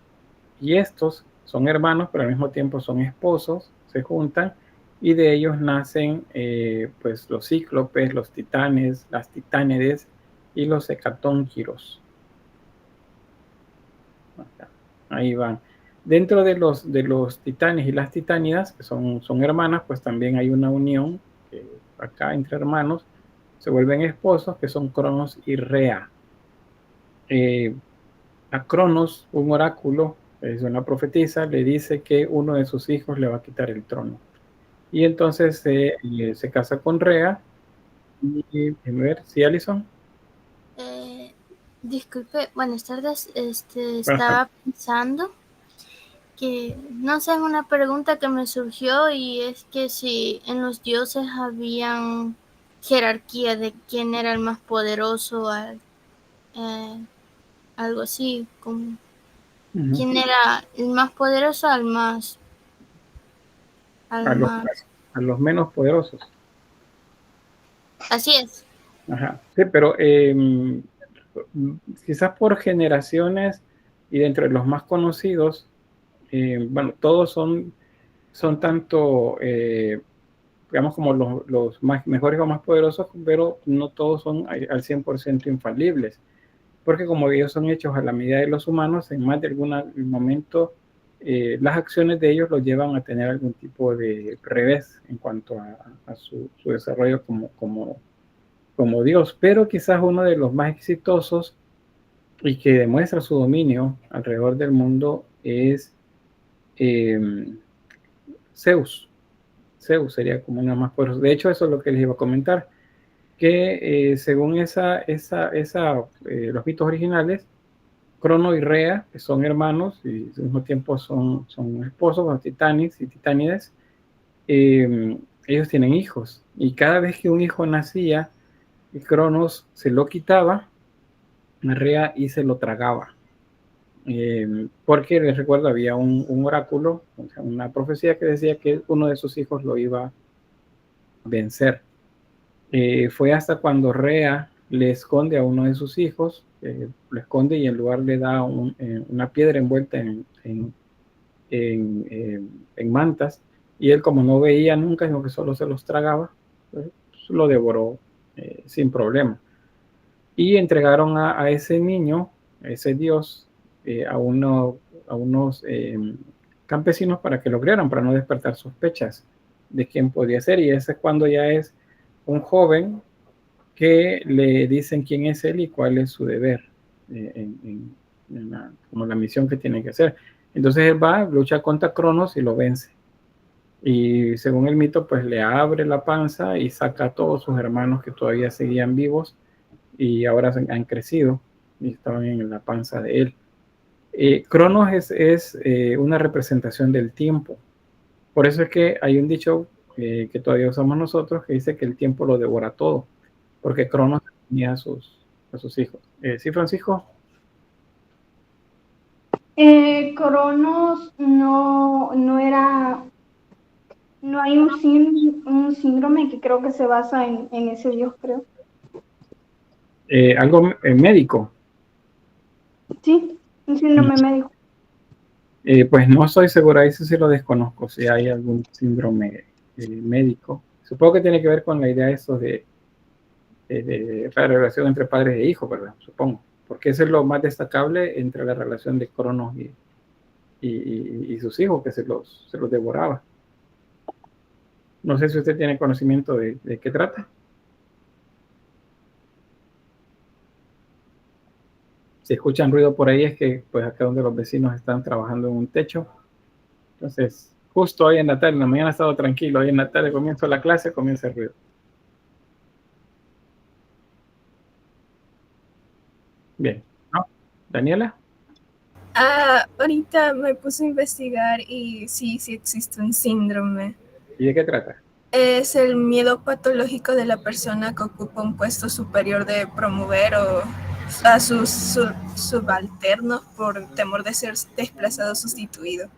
Y estos son hermanos, pero al mismo tiempo son esposos, se juntan, y de ellos nacen pues los cíclopes, los titanes, las titánides y los hecatónquiros. Ahí van. Dentro de los titanes y las titánidas, que son hermanas, pues también hay una unión acá entre hermanos, se vuelven esposos, que son Cronos y Rea. A Cronos, un oráculo, es una profetisa, le dice que uno de sus hijos le va a quitar el trono. Y entonces se casa con Rea. Y a ver, ¿sí, Alison? Disculpe, buenas tardes. Estaba pensando que, no sé, es una pregunta que me surgió, y es que si en los dioses habían jerarquía de quién era el más poderoso, algo así, como quién era el más poderoso a los menos poderosos. Así es. Ajá. Sí, pero quizás por generaciones y dentro de los más conocidos, bueno, todos son tanto, digamos, como los mejores o más poderosos, pero no todos son al 100% infalibles, porque como ellos son hechos a la medida de los humanos, en más de algún momento las acciones de ellos los llevan a tener algún tipo de revés en cuanto a su desarrollo como Dios. Pero quizás uno de los más exitosos y que demuestra su dominio alrededor del mundo es Zeus. Zeus sería como una más poderosa. De hecho, eso es lo que les iba a comentar, que según los mitos originales, Crono y Rea, que son hermanos y al mismo tiempo son esposos, los titanes y titánides, ellos tienen hijos, y cada vez que un hijo nacía, Cronos se lo quitaba a Rea y se lo tragaba. Porque les recuerdo, había un oráculo, o sea, una profecía que decía que uno de sus hijos lo iba a vencer. Fue hasta cuando Rea le esconde a uno de sus hijos, lo esconde y en lugar le da una piedra envuelta en mantas, y él, como no veía nunca, sino que solo se los tragaba, pues, lo devoró sin problema. Y entregaron a ese niño, a ese dios, a unos campesinos para que lo criaran, para no despertar sospechas de quién podía ser. Y ese es cuando ya es un joven que le dicen quién es él y cuál es su deber, como la misión que tiene que hacer. Entonces él va, lucha contra Cronos y lo vence. Y según el mito, pues le abre la panza y saca a todos sus hermanos que todavía seguían vivos y ahora han crecido y estaban en la panza de él. Cronos es una representación del tiempo. Por eso es que hay un dicho que todavía usamos nosotros que dice que el tiempo lo devora todo, porque Cronos tenía a sus hijos. ¿Sí, Francisco? Cronos no era, no hay un síndrome que creo que se basa en ese dios, creo. Algo médico. Sí, un síndrome médico. Pues no estoy segura, eso sí lo desconozco, si hay algún síndrome médico. Supongo que tiene que ver con la idea de eso de la relación entre padres e hijos, ¿verdad? Supongo, porque eso es lo más destacable entre la relación de Cronos y sus hijos, que se los devoraba. No sé si usted tiene conocimiento de qué trata. Si escuchan ruido por ahí es que pues acá donde los vecinos están trabajando en un techo. Entonces, justo hoy en la tarde, en la mañana ha estado tranquilo, hoy en la tarde comienzo la clase, comienza el ruido. Bien, ¿no? Daniela. Ahorita me puse a investigar y sí existe un síndrome. ¿Y de qué trata? Es el miedo patológico de la persona que ocupa un puesto superior de promover a sus subalternos por temor de ser desplazado o sustituido.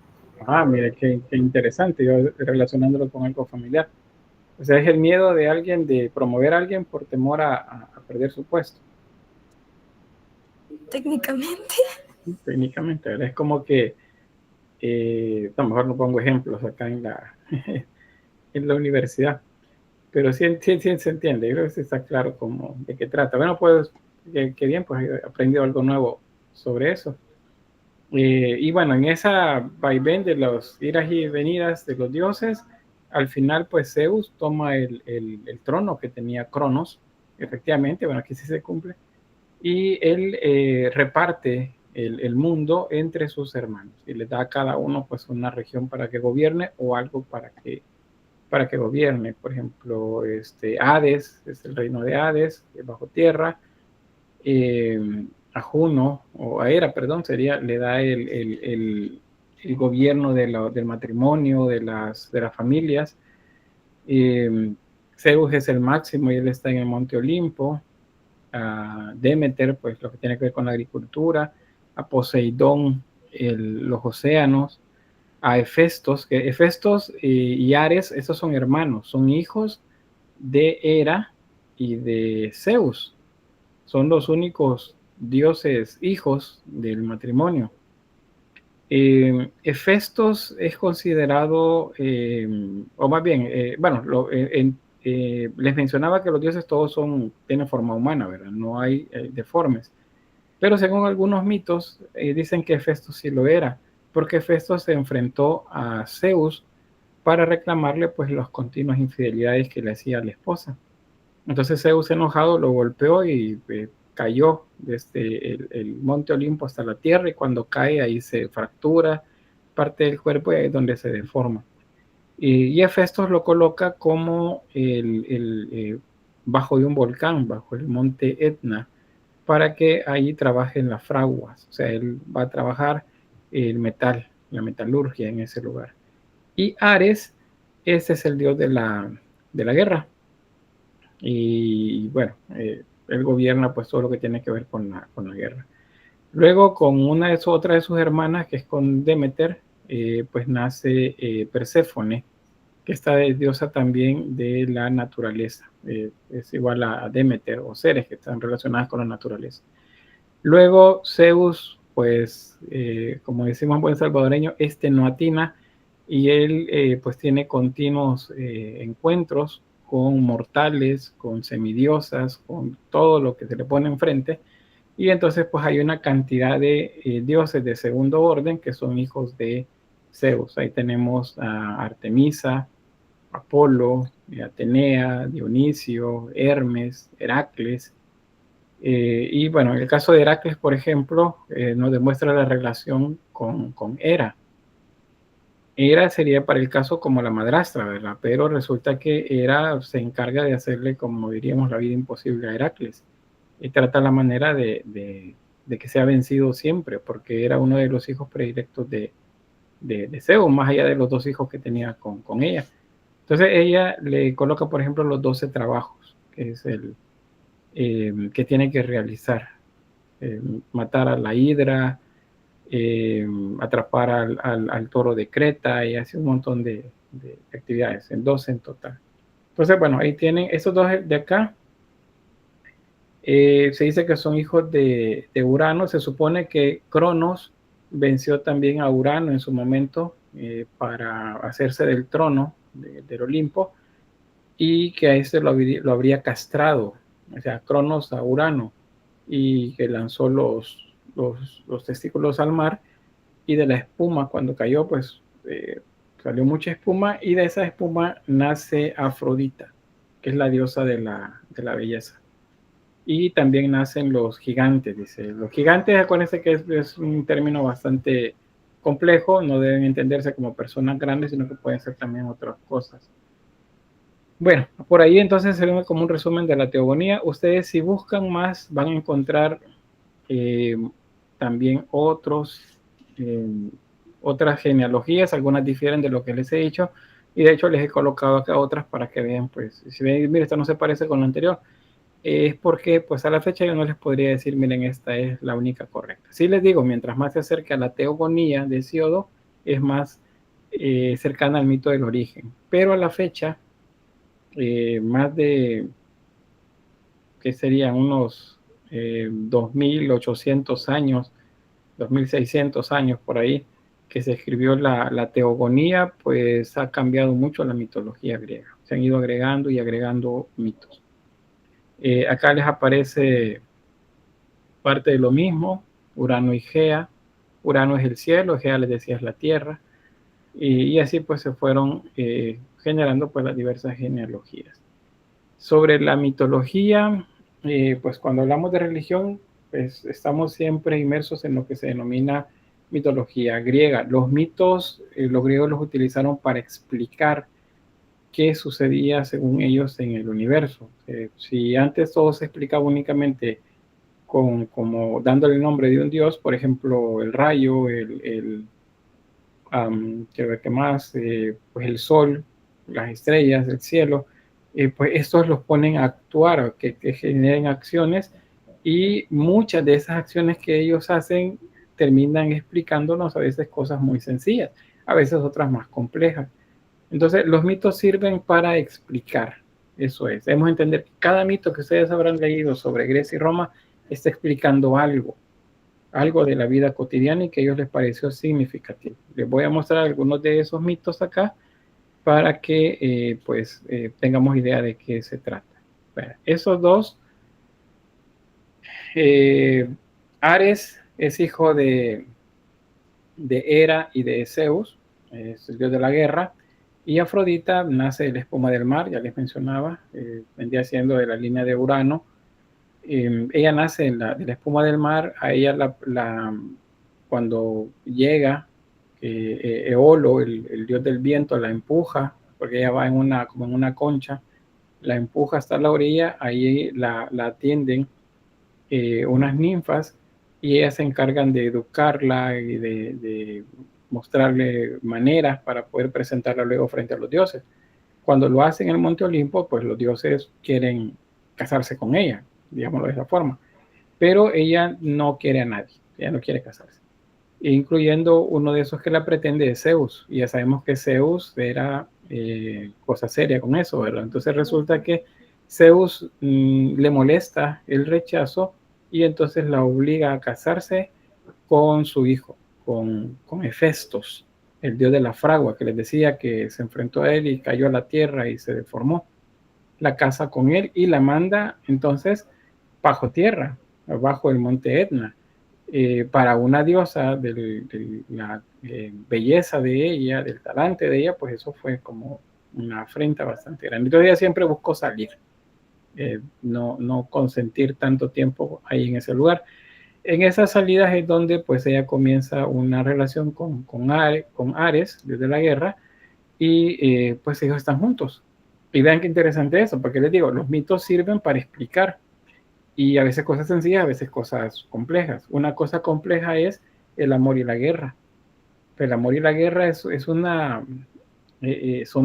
Mire, qué interesante, yo relacionándolo con algo familiar. O sea, es el miedo de alguien de promover a alguien por temor a perder su puesto. Técnicamente. Técnicamente, ¿verdad? Es como que, a lo mejor no pongo ejemplos acá en la universidad, pero sí se entiende, yo creo que sí está claro cómo, de qué trata. Bueno, pues, qué bien, pues he aprendido algo nuevo sobre eso. Y bueno, en esa vaivén de las iras y venidas de los dioses, al final pues Zeus toma el trono que tenía Cronos, efectivamente, bueno, aquí sí se cumple, y él reparte el mundo entre sus hermanos y les da a cada uno pues una región para que gobierne o algo para que gobierne. Por ejemplo, Hades es el reino de Hades, bajo tierra. A Juno, o a Hera, perdón, le da el gobierno del matrimonio, de las familias. Zeus es el máximo y él está en el monte Olimpo. A Demeter, pues lo que tiene que ver con la agricultura. A Poseidón, los océanos. A Hefestos, que Hefestos y Ares, esos son hermanos, son hijos de Hera y de Zeus. Son los únicos dioses hijos del matrimonio. Hefestos es considerado, o más bien, les mencionaba que los dioses todos tienen forma humana, ¿verdad? No hay deformes. Pero según algunos mitos, dicen que Hefestos sí lo era, porque Hefestos se enfrentó a Zeus para reclamarle pues las continuas infidelidades que le hacía a la esposa. Entonces Zeus, enojado, lo golpeó y cayó desde el monte Olimpo hasta la tierra, y cuando cae ahí se fractura parte del cuerpo y ahí es donde se deforma. Y Hefestos lo coloca como bajo de un volcán, bajo el monte Etna, para que ahí trabajen las fraguas. O sea, él va a trabajar el metal, la metalurgia en ese lugar. Y Ares Este es el dios de la guerra. Y bueno, él gobierna pues todo lo que tiene que ver con la guerra. Luego con otra de sus hermanas, que es con Demeter, pues nace Perséfone, que esta es diosa también de la naturaleza. Es igual a Demeter, o seres que están relacionados con la naturaleza. Luego Zeus, pues como decimos en buen salvadoreño, no atina, y él pues tiene continuos encuentros con mortales, con semidiosas, con todo lo que se le pone enfrente. Y entonces pues hay una cantidad de dioses de segundo orden que son hijos de Zeus. Ahí tenemos a Artemisa, Apolo, Atenea, Dionisio, Hermes, Heracles. Y bueno, en el caso de Heracles, por ejemplo, nos demuestra la relación con Hera. Hera sería para el caso como la madrastra, ¿verdad? Pero resulta que Hera se encarga de hacerle, como diríamos, la vida imposible a Heracles. Y trata la manera de que sea vencido siempre, porque era uno de los hijos predilectos de Zeus, más allá de los 2 hijos que tenía con ella. Entonces ella le coloca, por ejemplo, los 12 trabajos, que es el que tiene que realizar. Matar a la hidra, atrapar al toro de Creta, y hace un montón de actividades, en 12 en total. Entonces, bueno, ahí tienen esos 2 de acá. Se dice que son hijos de Urano. Se supone que Cronos venció también a Urano en su momento para hacerse del trono del Olimpo, y que a este lo habría castrado, o sea, Cronos a Urano, y que lanzó los testículos al mar, y de la espuma cuando cayó pues salió mucha espuma, y de esa espuma nace Afrodita, que es la diosa de la belleza. Y también nacen los gigantes, dice. Los gigantes, acuérdense que es un término bastante complejo, no deben entenderse como personas grandes, sino que pueden ser también otras cosas. Bueno, por ahí entonces se ve como un resumen de la teogonía. Ustedes, si buscan más, van a encontrar también otras genealogías. Algunas difieren de lo que les he dicho, y de hecho les he colocado acá otras para que vean, pues, si ven, mire, esta no se parece con la anterior, es porque pues a la fecha yo no les podría decir, miren, esta es la única correcta. Sí les digo, mientras más se acerca a la teogonía de Hesíodo, es más cercana al mito del origen, pero a la fecha más de, que serían unos 2800 años, 2600 años por ahí, que se escribió la teogonía, pues ha cambiado mucho la mitología griega. Se han ido agregando y agregando mitos. Acá les aparece parte de lo mismo, Urano y Gea. Urano es el cielo, Gea les decía es la tierra, y así pues se fueron generando pues las diversas genealogías. Sobre la mitología, pues cuando hablamos de religión, pues estamos siempre inmersos en lo que se denomina mitología griega. Los mitos, los griegos los utilizaron para explicar qué sucedía según ellos en el universo. Si antes todo se explicaba únicamente como dándole el nombre de un dios, por ejemplo, el rayo, ¿qué más? Pues el sol, las estrellas, el cielo, pues estos los ponen a actuar, que generen acciones, y muchas de esas acciones que ellos hacen terminan explicándonos a veces cosas muy sencillas, a veces otras más complejas. Entonces, los mitos sirven para explicar, eso es. Debemos entender que cada mito que ustedes habrán leído sobre Grecia y Roma está explicando algo de la vida cotidiana y que a ellos les pareció significativo. Les voy a mostrar algunos de esos mitos acá para que tengamos idea de qué se trata. Bueno, esos 2, Ares es hijo de Hera y de Zeus, es el dios de la guerra, y Afrodita nace de la espuma del mar, ya les mencionaba, vendría siendo de la línea de Urano. Ella nace de la espuma del mar. A ella cuando llega Eolo, el dios del viento, la empuja, porque ella va como en una concha, la empuja hasta la orilla. Ahí la atienden unas ninfas, y ellas se encargan de educarla y de mostrarle maneras para poder presentarla luego frente a los dioses. Cuando lo hacen en el Monte Olimpo, pues los dioses quieren casarse con ella, digámoslo de esa forma, pero ella no quiere a nadie, ella no quiere casarse, incluyendo uno de esos que la pretende es Zeus, y ya sabemos que Zeus era cosa seria con eso, ¿verdad? Entonces resulta que Zeus le molesta el rechazo y entonces la obliga a casarse con su hijo, con Hefestos, el dios de la fragua, que les decía que se enfrentó a él y cayó a la tierra y se deformó. La casa con él y la manda entonces bajo tierra, bajo el monte Etna, para una diosa de la belleza de ella, del talante de ella, pues eso fue como una afrenta bastante grande. Entonces ella siempre buscó salir, no consentir tanto tiempo ahí en ese lugar. En esas salidas es donde pues ella comienza una relación con Ares, desde la guerra, y pues ellos están juntos. Y vean qué interesante eso, porque les digo, los mitos sirven para explicar, y a veces cosas sencillas, a veces cosas complejas. Una cosa compleja es el amor y la guerra. Pero el amor y la guerra son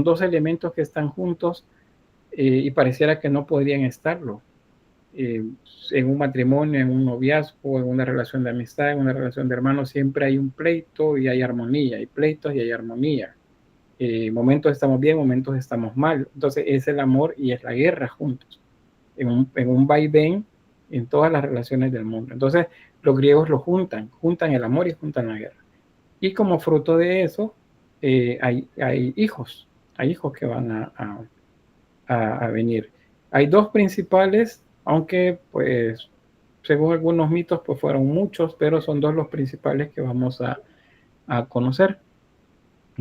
dos elementos que están juntos y pareciera que no podrían estarlo. En un matrimonio, en un noviazgo, en una relación de amistad, en una relación de hermanos, siempre hay un pleito y hay armonía, hay pleitos y hay armonía. Momentos estamos bien, momentos estamos mal. Entonces es el amor y es la guerra juntos, en un vaivén en todas las relaciones del mundo. Entonces los griegos lo juntan el amor y juntan la guerra. Y como fruto de eso, hay hijos que van a venir. Hay dos principales, aunque pues según algunos mitos pues fueron muchos, pero son dos los principales que vamos a conocer.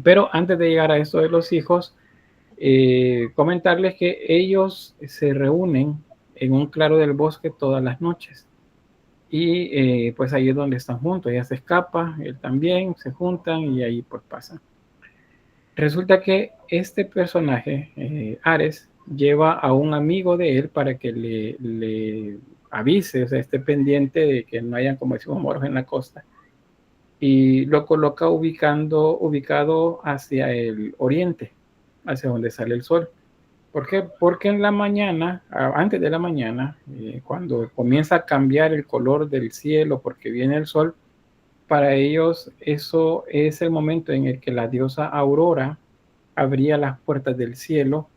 Pero antes de llegar a eso de los hijos, comentarles que ellos se reúnen en un claro del bosque todas las noches. Y pues ahí es donde están juntos. Ella se escapa, él también, se juntan y ahí pues pasan. Resulta que este personaje, Ares, lleva a un amigo de él para que le avise, o sea, esté pendiente de que no hayan, como decimos, moros en la costa. Y lo coloca ubicado hacia el oriente, hacia donde sale el sol. ¿Por qué? Porque en la mañana, antes de la mañana, cuando comienza a cambiar el color del cielo porque viene el sol, para ellos eso es el momento en el que la diosa Aurora abría las puertas del cielo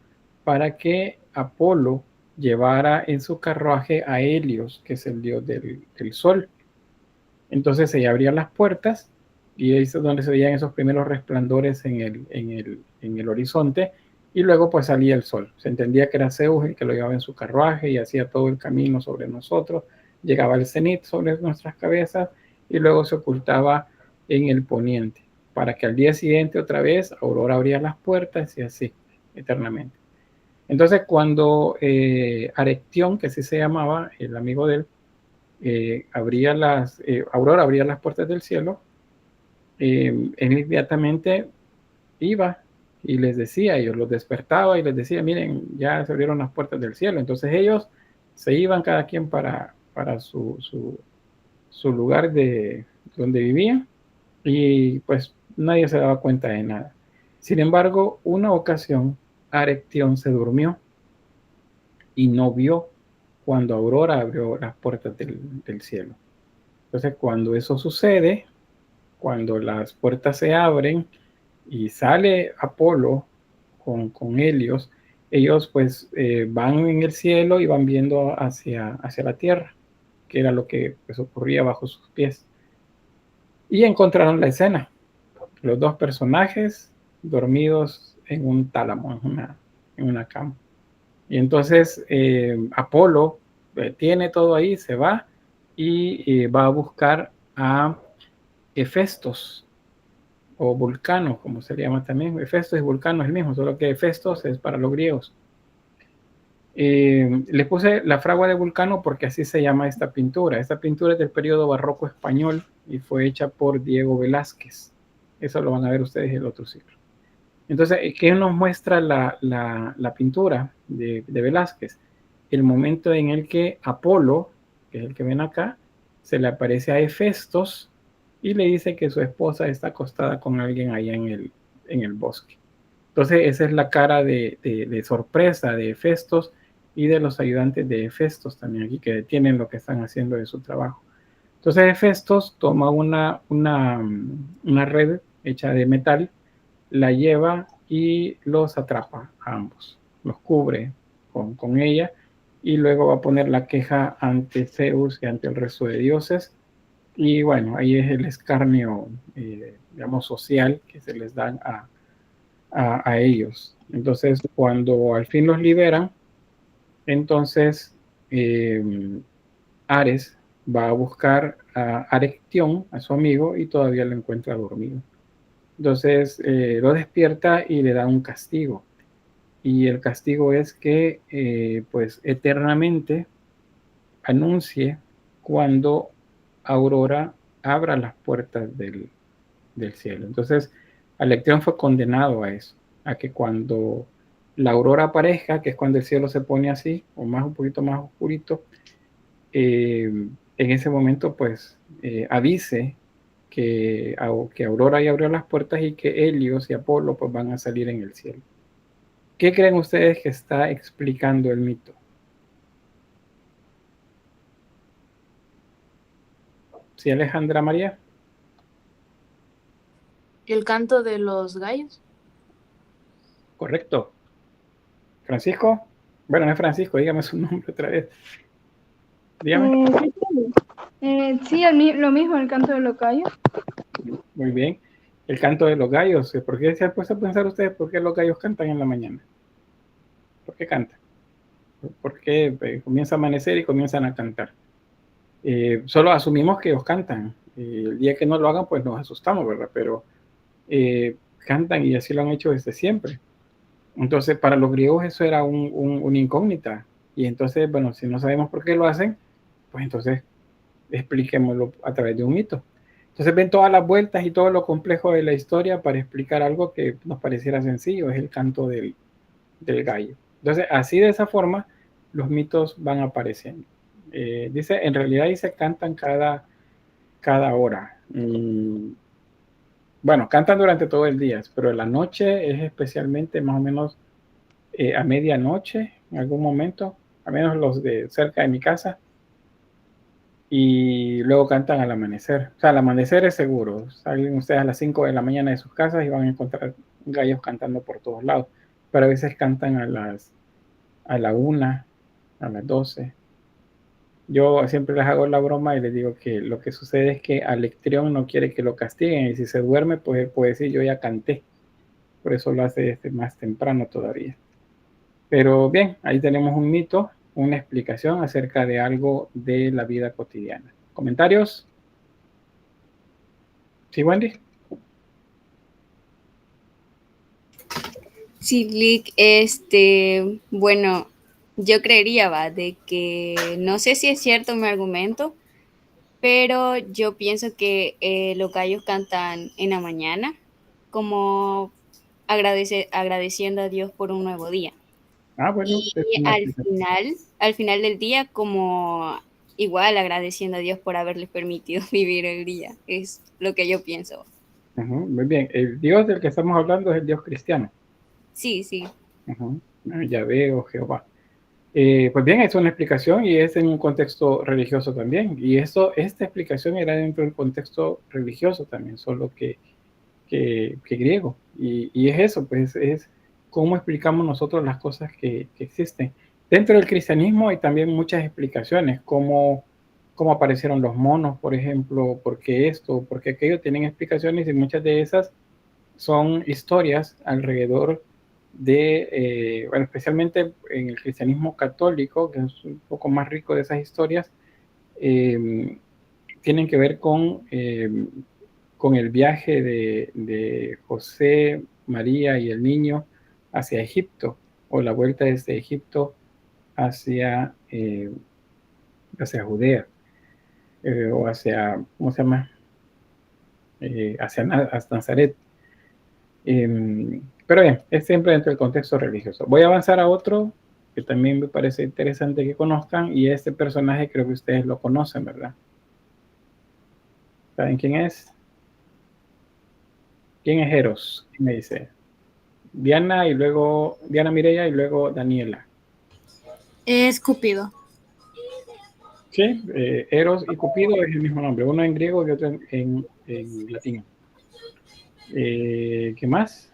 para que Apolo llevara en su carruaje a Helios, que es el dios del sol. Entonces ella abría las puertas y ahí es donde se veían esos primeros resplandores en el horizonte, y luego pues salía el sol. Se entendía que era Zeus el que lo llevaba en su carruaje y hacía todo el camino sobre nosotros, llegaba al cenit sobre nuestras cabezas y luego se ocultaba en el poniente, para que al día siguiente otra vez Aurora abría las puertas y así, eternamente. Entonces cuando Arectión, que así se llamaba, el amigo de él, Aurora abría las puertas del cielo, él inmediatamente iba y les decía, ellos los despertaba y les decía, miren, ya se abrieron las puertas del cielo. Entonces ellos se iban cada quien para su lugar de donde vivían, y pues nadie se daba cuenta de nada. Sin embargo, una ocasión Arectión se durmió y no vio cuando Aurora abrió las puertas del cielo. Entonces cuando eso sucede, cuando las puertas se abren y sale Apolo con Helios, ellos pues van en el cielo y van viendo hacia la tierra, que era lo que pues ocurría bajo sus pies. Y encontraron la escena, los dos personajes dormidos en un tálamo, en una cama. Y entonces Apolo tiene todo ahí, se va y va a buscar a Hefestos, o Vulcano, como se le llama también. Hefestos y Vulcano es el mismo, solo que Hefestos es para los griegos. Le puse la fragua de Vulcano porque así se llama esta pintura. Esta pintura es del periodo barroco español y fue hecha por Diego Velázquez. Eso lo van a ver ustedes en el otro siglo. Entonces, ¿qué nos muestra la pintura de Velázquez? El momento en el que Apolo, que es el que ven acá, se le aparece a Hefestos y le dice que su esposa está acostada con alguien allá en el bosque. Entonces esa es la cara de sorpresa de Hefestos y de los ayudantes de Hefestos también aquí, que detienen lo que están haciendo de su trabajo. Entonces Hefestos toma una red hecha de metal, la lleva y los atrapa a ambos, los cubre con ella, y luego va a poner la queja ante Zeus y ante el resto de dioses. Y bueno, ahí es el escarnio, digamos, social que se les dan a ellos. Entonces, cuando al fin los liberan, entonces Ares va a buscar a Arectión, a su amigo, y todavía lo encuentra dormido. Entonces lo despierta y le da un castigo. Y el castigo es que pues eternamente anuncie cuando Aurora abra las puertas del cielo. Entonces Alectrón fue condenado a eso, a que cuando la aurora aparezca, que es cuando el cielo se pone así, o más un poquito más oscurito, en ese momento pues avise que Aurora ya abrió las puertas y que Helios y Apolo pues van a salir en el cielo. ¿Qué creen ustedes que está explicando el mito? ¿Sí, Alejandra María? El canto de los gallos. Correcto. ¿Francisco? Bueno, no es Francisco, dígame su nombre otra vez. Dígame. Sí, lo mismo, el canto de los gallos. Muy bien. El canto de los gallos. ¿Por qué se han puesto a pensar ustedes por qué los gallos cantan en la mañana? ¿Por qué cantan? ¿Por qué comienza a amanecer y comienzan a cantar? Solo asumimos que ellos cantan. El día que no lo hagan, pues nos asustamos, ¿verdad? Pero cantan y así lo han hecho desde siempre. Entonces, para los griegos eso era una incógnita. Y entonces, bueno, si no sabemos por qué lo hacen, pues entonces expliquémoslo a través de un mito. Entonces ven todas las vueltas y todo lo complejo de la historia para explicar algo que nos pareciera sencillo, es el canto del gallo. Entonces, así de esa forma, los mitos van apareciendo. Dice, en realidad dice cantan cada hora. Bueno, cantan durante todo el día, pero la noche es especialmente más o menos a medianoche, en algún momento, al menos los de cerca de mi casa, y luego cantan al amanecer. O sea, al amanecer es seguro. Salen ustedes a las 5 de la mañana de sus casas y van a encontrar gallos cantando por todos lados, pero a veces cantan a la 1, a las 12. Yo siempre les hago la broma y les digo que lo que sucede es que Alectrión no quiere que lo castiguen, y si se duerme, pues él puede decir yo ya canté. Por eso lo hace más temprano todavía. Pero bien, ahí tenemos un mito, una explicación acerca de algo de la vida cotidiana. ¿Comentarios? ¿Sí, Wendy? Sí, Lick, bueno, yo creería, de que no sé si es cierto mi argumento, pero yo pienso que los gallos cantan en la mañana como agradeciendo a Dios por un nuevo día. Bueno, Y al final del día como igual agradeciendo a Dios por haberles permitido vivir el día. Es lo que yo pienso. Muy bien. El Dios del que estamos hablando es el Dios cristiano. Sí, sí. Yahvé o Jehová. Pues bien, es una explicación y es en un contexto religioso también. Y esta explicación era dentro del contexto religioso también, solo que griego. Y es eso, pues es cómo explicamos nosotros las cosas que existen. Dentro del cristianismo hay también muchas explicaciones, cómo aparecieron los monos, por ejemplo, por qué esto, por qué aquello, tienen explicaciones, y muchas de esas son historias alrededor de, bueno, especialmente en el cristianismo católico, que es un poco más rico de esas historias, tienen que ver con el viaje de José, María y el niño hacia Egipto, o la vuelta desde Egipto hacia Judea, o hacia, ¿cómo se llama? Hacia Nazaret. Pero bien, es siempre dentro del contexto religioso. Voy a avanzar a otro que también me parece interesante que conozcan, y este personaje creo que ustedes lo conocen, ¿verdad? ¿Saben quién es? ¿Quién es Eros? ¿Quién me dice? Diana y luego Diana Mireya y luego Daniela. Es Cupido. Sí, Eros y Cupido es el mismo nombre, uno en griego y otro en latín. ¿Qué más?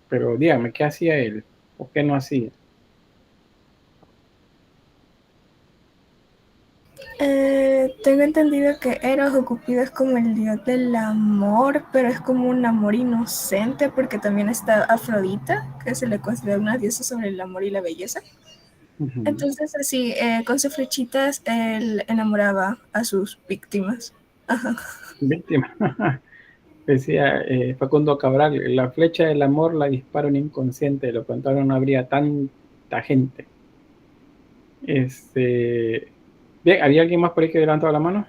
Pero dígame, ¿qué hacía él? ¿O qué no hacía? Tengo entendido que Eros o Cupido es como el dios del amor, pero es como un amor inocente, porque también está Afrodita, que se le considera una diosa sobre el amor y la belleza. Uh-huh. Entonces, así, con sus flechitas, él enamoraba a sus víctimas. Ajá. Víctima. Decía Facundo Cabral, la flecha del amor la dispara un inconsciente, de lo contrario no habría tanta gente. Bien, ¿había alguien más por ahí que levantaba la mano?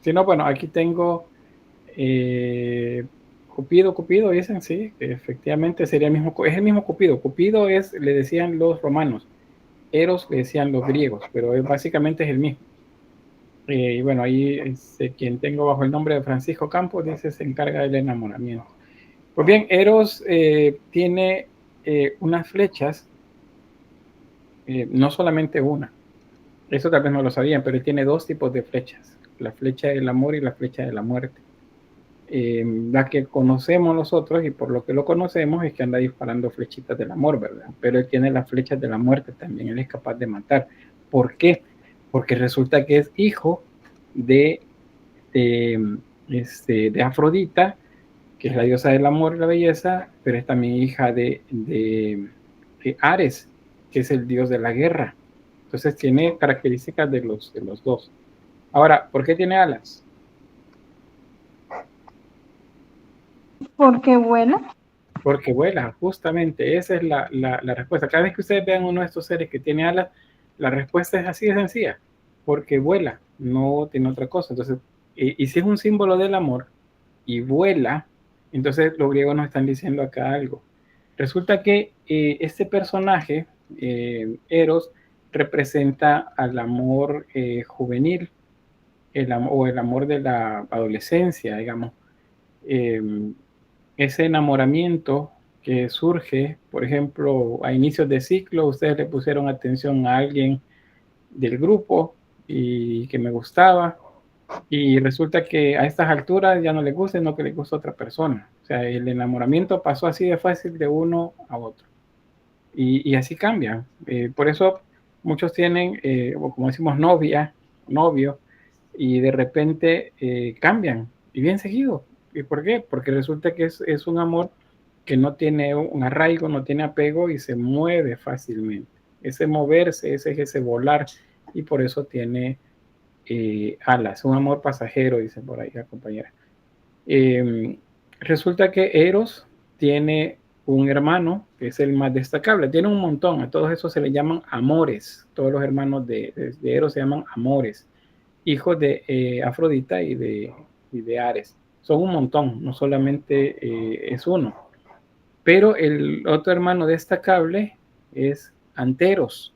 Si no, bueno, aquí tengo Cupido, dicen, sí, efectivamente sería el mismo, es el mismo Cupido. Cupido le decían los romanos, Eros le decían los griegos, pero básicamente es el mismo. Y bueno, ahí quien tengo bajo el nombre de Francisco Campos dice se encarga del enamoramiento. Pues bien, Eros tiene unas flechas, no solamente una, eso tal vez no lo sabían, pero tiene dos tipos de flechas, la flecha del amor y la flecha de la muerte. La que conocemos nosotros y por lo que lo conocemos es que anda disparando flechitas del amor, ¿verdad? Pero él tiene las flechas de la muerte también, él es capaz de matar. ¿Por qué? Porque resulta que es hijo de Afrodita, que es la diosa del amor y la belleza, pero es también hija de Ares, que es el dios de la guerra. Entonces tiene características de los dos. Ahora, ¿por qué tiene alas? Porque vuela. Porque vuela, justamente, esa es la respuesta. Cada vez que ustedes vean uno de estos seres que tiene alas, la respuesta es así de sencilla, porque vuela, no tiene otra cosa. Entonces, y si es un símbolo del amor y vuela, entonces los griegos nos están diciendo acá algo. Resulta que este personaje, Eros, representa al amor juvenil, o el amor de la adolescencia, digamos. Ese enamoramiento que surge, por ejemplo, a inicios de ciclo, ustedes le pusieron atención a alguien del grupo y que me gustaba, y resulta que a estas alturas ya no le gusta, sino que le gusta a otra persona. O sea, el enamoramiento pasó así de fácil de uno a otro. Y así cambia. Por eso muchos tienen, o como decimos, novia, novio, y de repente cambian, y bien seguido. ¿Y por qué? Porque resulta que es un amor que no tiene un arraigo, no tiene apego y se mueve fácilmente. Ese moverse, ese volar, y por eso tiene alas. Un amor pasajero, dice por ahí la compañera. Resulta que Eros tiene un hermano que es el más destacable. Tiene un montón, a todos esos se les llaman amores. Todos los hermanos de Eros se llaman amores, hijos de Afrodita y de Ares. Son un montón, no solamente es uno. Pero el otro hermano destacable es Anteros.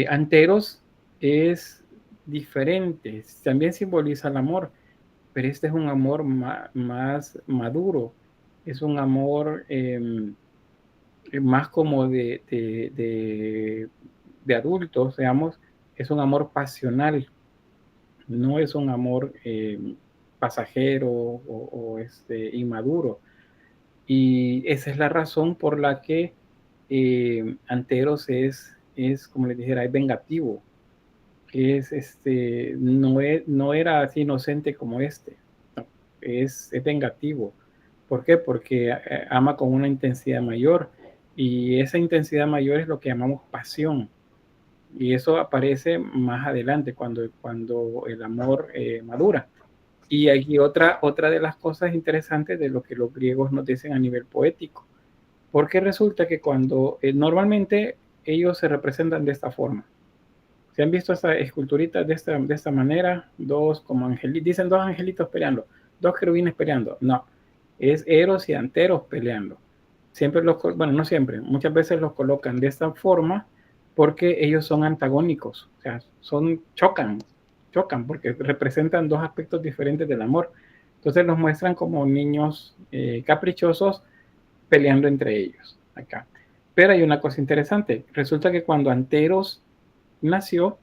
Anteros es diferente, también simboliza el amor, pero este es un amor más maduro, es un amor más como de adultos, digamos, es un amor pasional, no es un amor pasajero o inmaduro. Y esa es la razón por la que Anteros es, como les dijera, es vengativo, que no era así inocente como no, es vengativo. ¿Por qué? Porque ama con una intensidad mayor, y esa intensidad mayor es lo que llamamos pasión, y eso aparece más adelante cuando el amor madura. Y aquí otra de las cosas interesantes de lo que los griegos nos dicen a nivel poético, porque resulta que cuando normalmente ellos se representan de esta forma. ¿Se han visto estas esculturitas de esta manera? Dos como angelitos, dicen dos angelitos peleando, dos querubines peleando. No, es Eros y Anteros peleando. Siempre bueno, no siempre, muchas veces los colocan de esta forma porque ellos son antagónicos, o sea, chocan. chocan porque representan dos aspectos diferentes del amor. Entonces los muestran como niños caprichosos peleando entre ellos acá. Pero hay una cosa interesante. Resulta que cuando Anteros nació,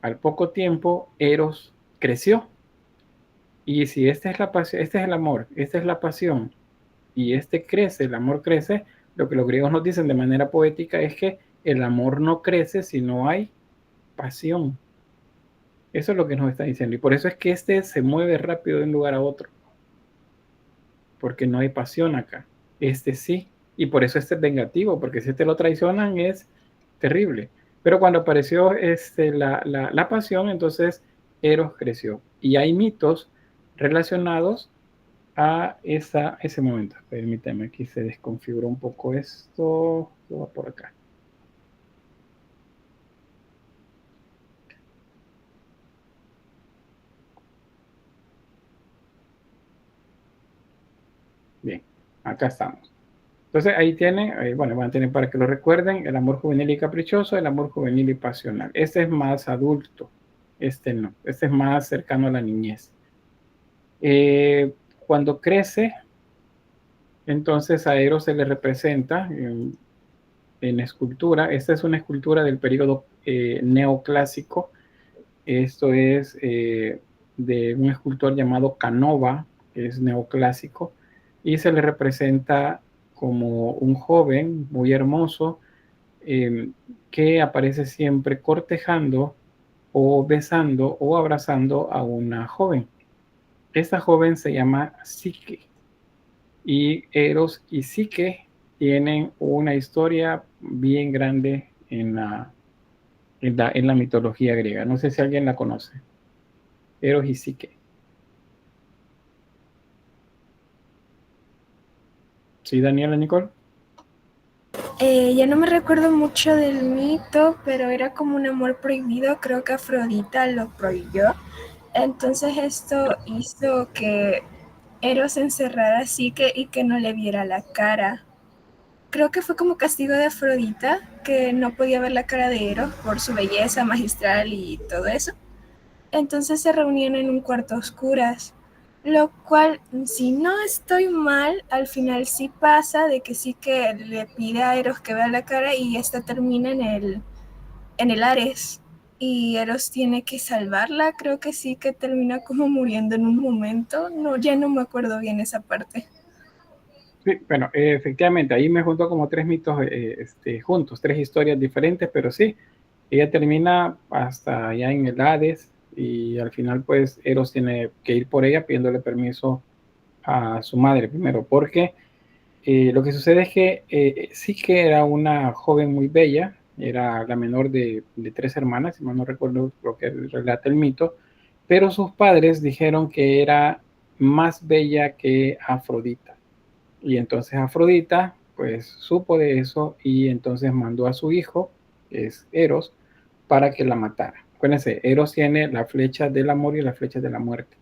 al poco tiempo Eros creció. Y si esta es la pasión, este es el amor, esta es la pasión, y este crece, el amor crece, lo que los griegos nos dicen de manera poética es que el amor no crece si no hay pasión. Eso es lo que nos está diciendo. Y por eso es que este se mueve rápido de un lugar a otro. Porque no hay pasión acá. Este sí. Y por eso este es vengativo, porque si este lo traicionan es terrible. Pero cuando apareció la pasión, entonces Eros creció. Y hay mitos relacionados a ese momento. Permítame, aquí se desconfiguró un poco esto. Va por acá. Bien, acá estamos. Entonces ahí tienen, bueno, van a tener para que lo recuerden, el amor juvenil y caprichoso, el amor juvenil y pasional. Este es más adulto, este no, este es más cercano a la niñez. Cuando crece, entonces a Eros se le representa en escultura. Esta es una escultura del periodo neoclásico. Esto es de un escultor llamado Canova, que es neoclásico, y se le representa como un joven muy hermoso que aparece siempre cortejando o besando o abrazando a una joven. Esta joven se llama Psique, y Eros y Psique tienen una historia bien grande en la mitología griega. No sé si alguien la conoce. Eros y Psique. ¿Sí, Daniela, Nicole? Ya no me recuerdo mucho del mito, pero era como un amor prohibido. Creo que Afrodita lo prohibió. Entonces esto hizo que Eros encerrara a Psique y que no le viera la cara. Creo que fue como castigo de Afrodita, que no podía ver la cara de Eros por su belleza magistral y todo eso. Entonces se reunían en un cuarto a oscuras, lo cual, si no estoy mal, al final sí pasa de que sí que le pide a Eros que vea la cara y esta termina en el Ares. Y Eros tiene que salvarla, creo que sí que termina como muriendo en un momento. No, ya no me acuerdo bien esa parte. Sí, bueno, efectivamente, ahí me junto como tres mitos juntos, tres historias diferentes, pero sí, ella termina hasta allá en el Hades y al final pues Eros tiene que ir por ella pidiéndole permiso a su madre primero, porque lo que sucede es que sí que era una joven muy bella, era la menor de tres hermanas, si mal no recuerdo lo que relata el mito, pero sus padres dijeron que era más bella que Afrodita. Y entonces Afrodita pues supo de eso y entonces mandó a su hijo, que es Eros, para que la matara. Acuérdense, Eros tiene la flecha del amor y la flecha de la muerte.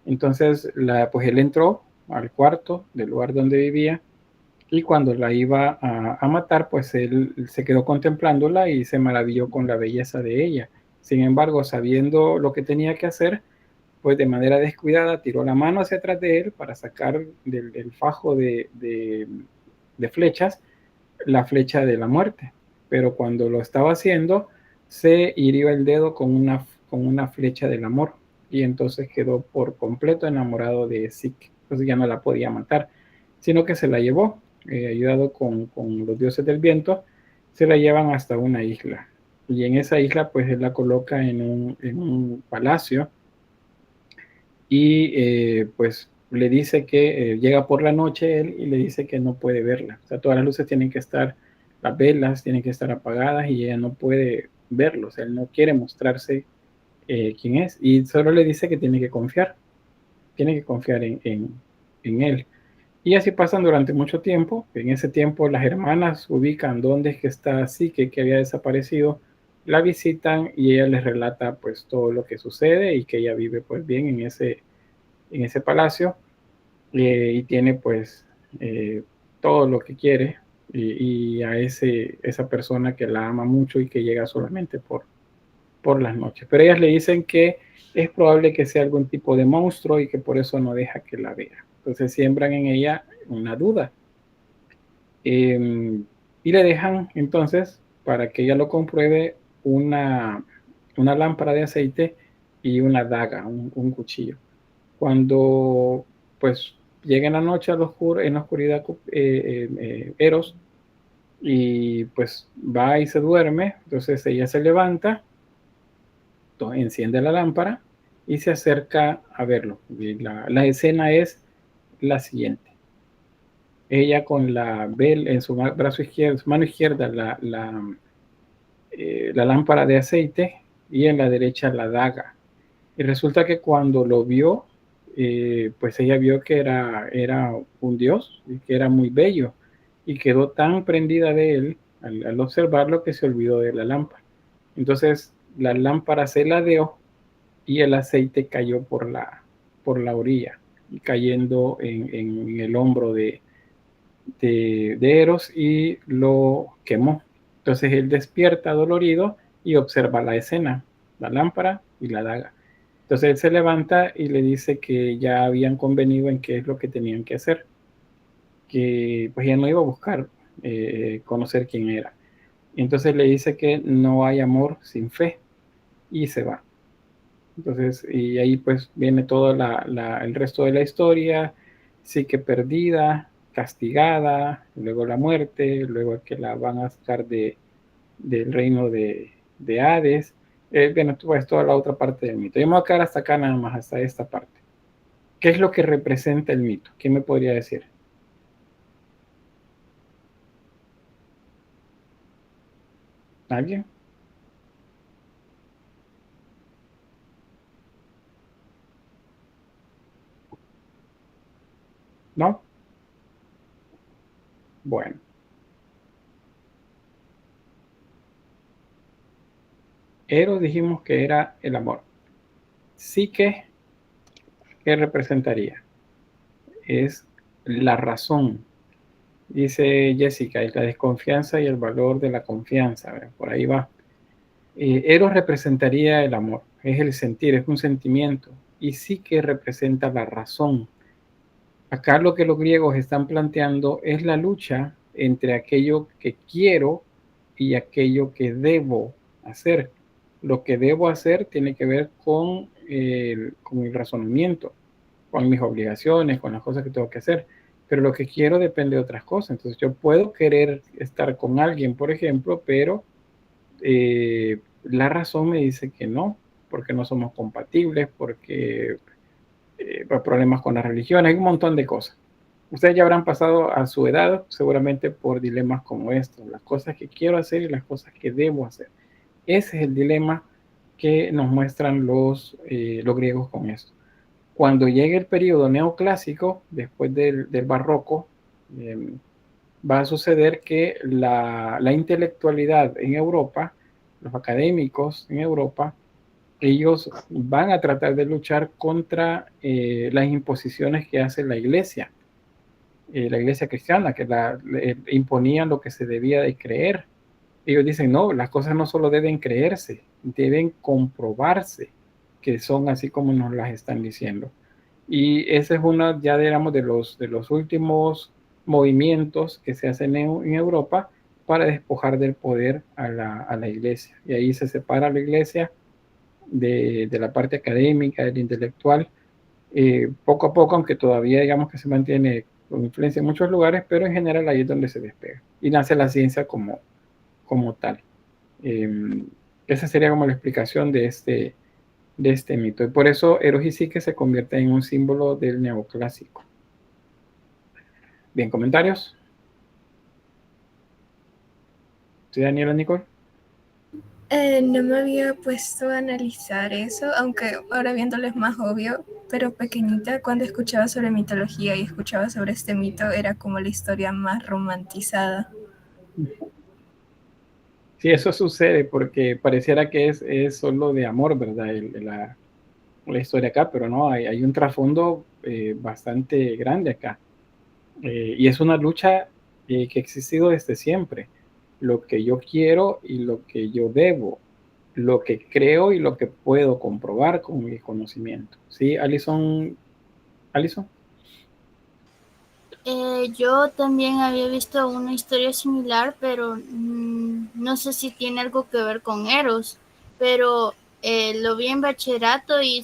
Entonces pues él entró al cuarto del lugar donde vivía y cuando la iba a matar, pues él se quedó contemplándola y se maravilló con la belleza de ella. Sin embargo, sabiendo lo que tenía que hacer, pues de manera descuidada tiró la mano hacia atrás de él para sacar del fajo de flechas la flecha de la muerte. Pero cuando lo estaba haciendo, se hirió el dedo con una flecha del amor y entonces quedó por completo enamorado de Psique. Entonces ya no la podía matar, sino que se la llevó, ayudado con los dioses del viento, se la llevan hasta una isla. Y en esa isla, pues él la coloca en un palacio y pues le dice que llega por la noche él y le dice que no puede verla. O sea, todas las luces tienen que estar, las velas tienen que estar apagadas y ella no puede verlo. O sea, él no quiere mostrarse quién es y solo le dice que tiene que confiar en él. Y así pasan durante mucho tiempo. En ese tiempo las hermanas ubican dónde es que está Psique, que había desaparecido, la visitan y ella les relata pues todo lo que sucede y que ella vive pues bien en ese palacio y tiene pues todo lo que quiere y a esa persona que la ama mucho y que llega solamente por las noches. Pero ellas le dicen que es probable que sea algún tipo de monstruo y que por eso no deja que la vea. Entonces siembran en ella una duda. Y le dejan entonces, para que ella lo compruebe, una lámpara de aceite y una daga, un cuchillo. Cuando pues llega en la noche, en la oscuridad, Eros, y pues va y se duerme, entonces ella se levanta, enciende la lámpara y se acerca a verlo. Y la escena es la siguiente. Ella con la vela en su brazo izquierdo, su mano izquierda, la lámpara de aceite, y en la derecha la daga. Y resulta que cuando lo vio, pues ella vio que era un dios y que era muy bello, y quedó tan prendida de él al observarlo que se olvidó de la lámpara. Entonces la lámpara se ladeó y el aceite cayó por la orilla, y cayendo en el hombro de Eros, y lo quemó. Entonces él despierta dolorido y observa la escena, la lámpara y la daga. Entonces él se levanta y le dice que ya habían convenido en qué es lo que tenían que hacer, que pues ya no iba a buscar conocer quién era. Entonces le dice que no hay amor sin fe, y se va. Entonces, y ahí pues viene todo el resto de la historia. Sí, que perdida, castigada, luego la muerte, luego que la van a sacar del reino de Hades. Bueno, pues toda la otra parte del mito. Yo me voy a quedar hasta acá nada más, hasta esta parte. ¿Qué es lo que representa el mito? ¿Quién me podría decir? ¿Alguien? ¿No? Bueno. Eros dijimos que era el amor. Psique, ¿qué representaría? Es la razón. Dice Jessica, es la desconfianza y el valor de la confianza. Por ahí va. Eros representaría el amor, es el sentir, es un sentimiento. Y Psique representa la razón. Acá lo que los griegos están planteando es la lucha entre aquello que quiero y aquello que debo hacer. Lo que debo hacer tiene que ver con el razonamiento, con mis obligaciones, con las cosas que tengo que hacer. Pero lo que quiero depende de otras cosas. Entonces yo puedo querer estar con alguien, por ejemplo, pero la razón me dice que no, porque no somos compatibles, porque problemas con la religión, hay un montón de cosas. Ustedes ya habrán pasado a su edad seguramente por dilemas como estos, las cosas que quiero hacer y las cosas que debo hacer. Ese es el dilema que nos muestran los griegos con esto. Cuando llegue el periodo neoclásico, después del barroco, va a suceder que la intelectualidad en Europa, los académicos en Europa, ellos van a tratar de luchar contra las imposiciones que hace la iglesia cristiana, que imponían lo que se debía de creer. Ellos dicen, no, las cosas no solo deben creerse, deben comprobarse que son así como nos las están diciendo. Y ese es uno, ya digamos, de los últimos movimientos que se hacen en Europa para despojar del poder a la iglesia. Y ahí se separa la iglesia de la parte académica, del intelectual, poco a poco, aunque todavía digamos que se mantiene con influencia en muchos lugares, pero en general ahí es donde se despega y nace la ciencia como tal. Esa sería como la explicación de este mito, y por eso Eros y Psique se convierte en un símbolo del neoclásico. Bien, ¿comentarios? ¿Sí, Daniela, Nicole? No me había puesto a analizar eso, aunque ahora viéndolo es más obvio, pero pequeñita cuando escuchaba sobre mitología y escuchaba sobre este mito era como la historia más romantizada. Sí, eso sucede porque pareciera que es solo de amor, ¿verdad? La historia acá, pero no, hay un trasfondo bastante grande acá. Y es una lucha que ha existido desde siempre. Lo que yo quiero y lo que yo debo. lo que creo y lo que puedo comprobar con mi conocimiento. ¿Sí, Alison? ¿Alison? Yo también había visto una historia similar, pero no sé si tiene algo que ver con Eros, pero lo vi en bachillerato y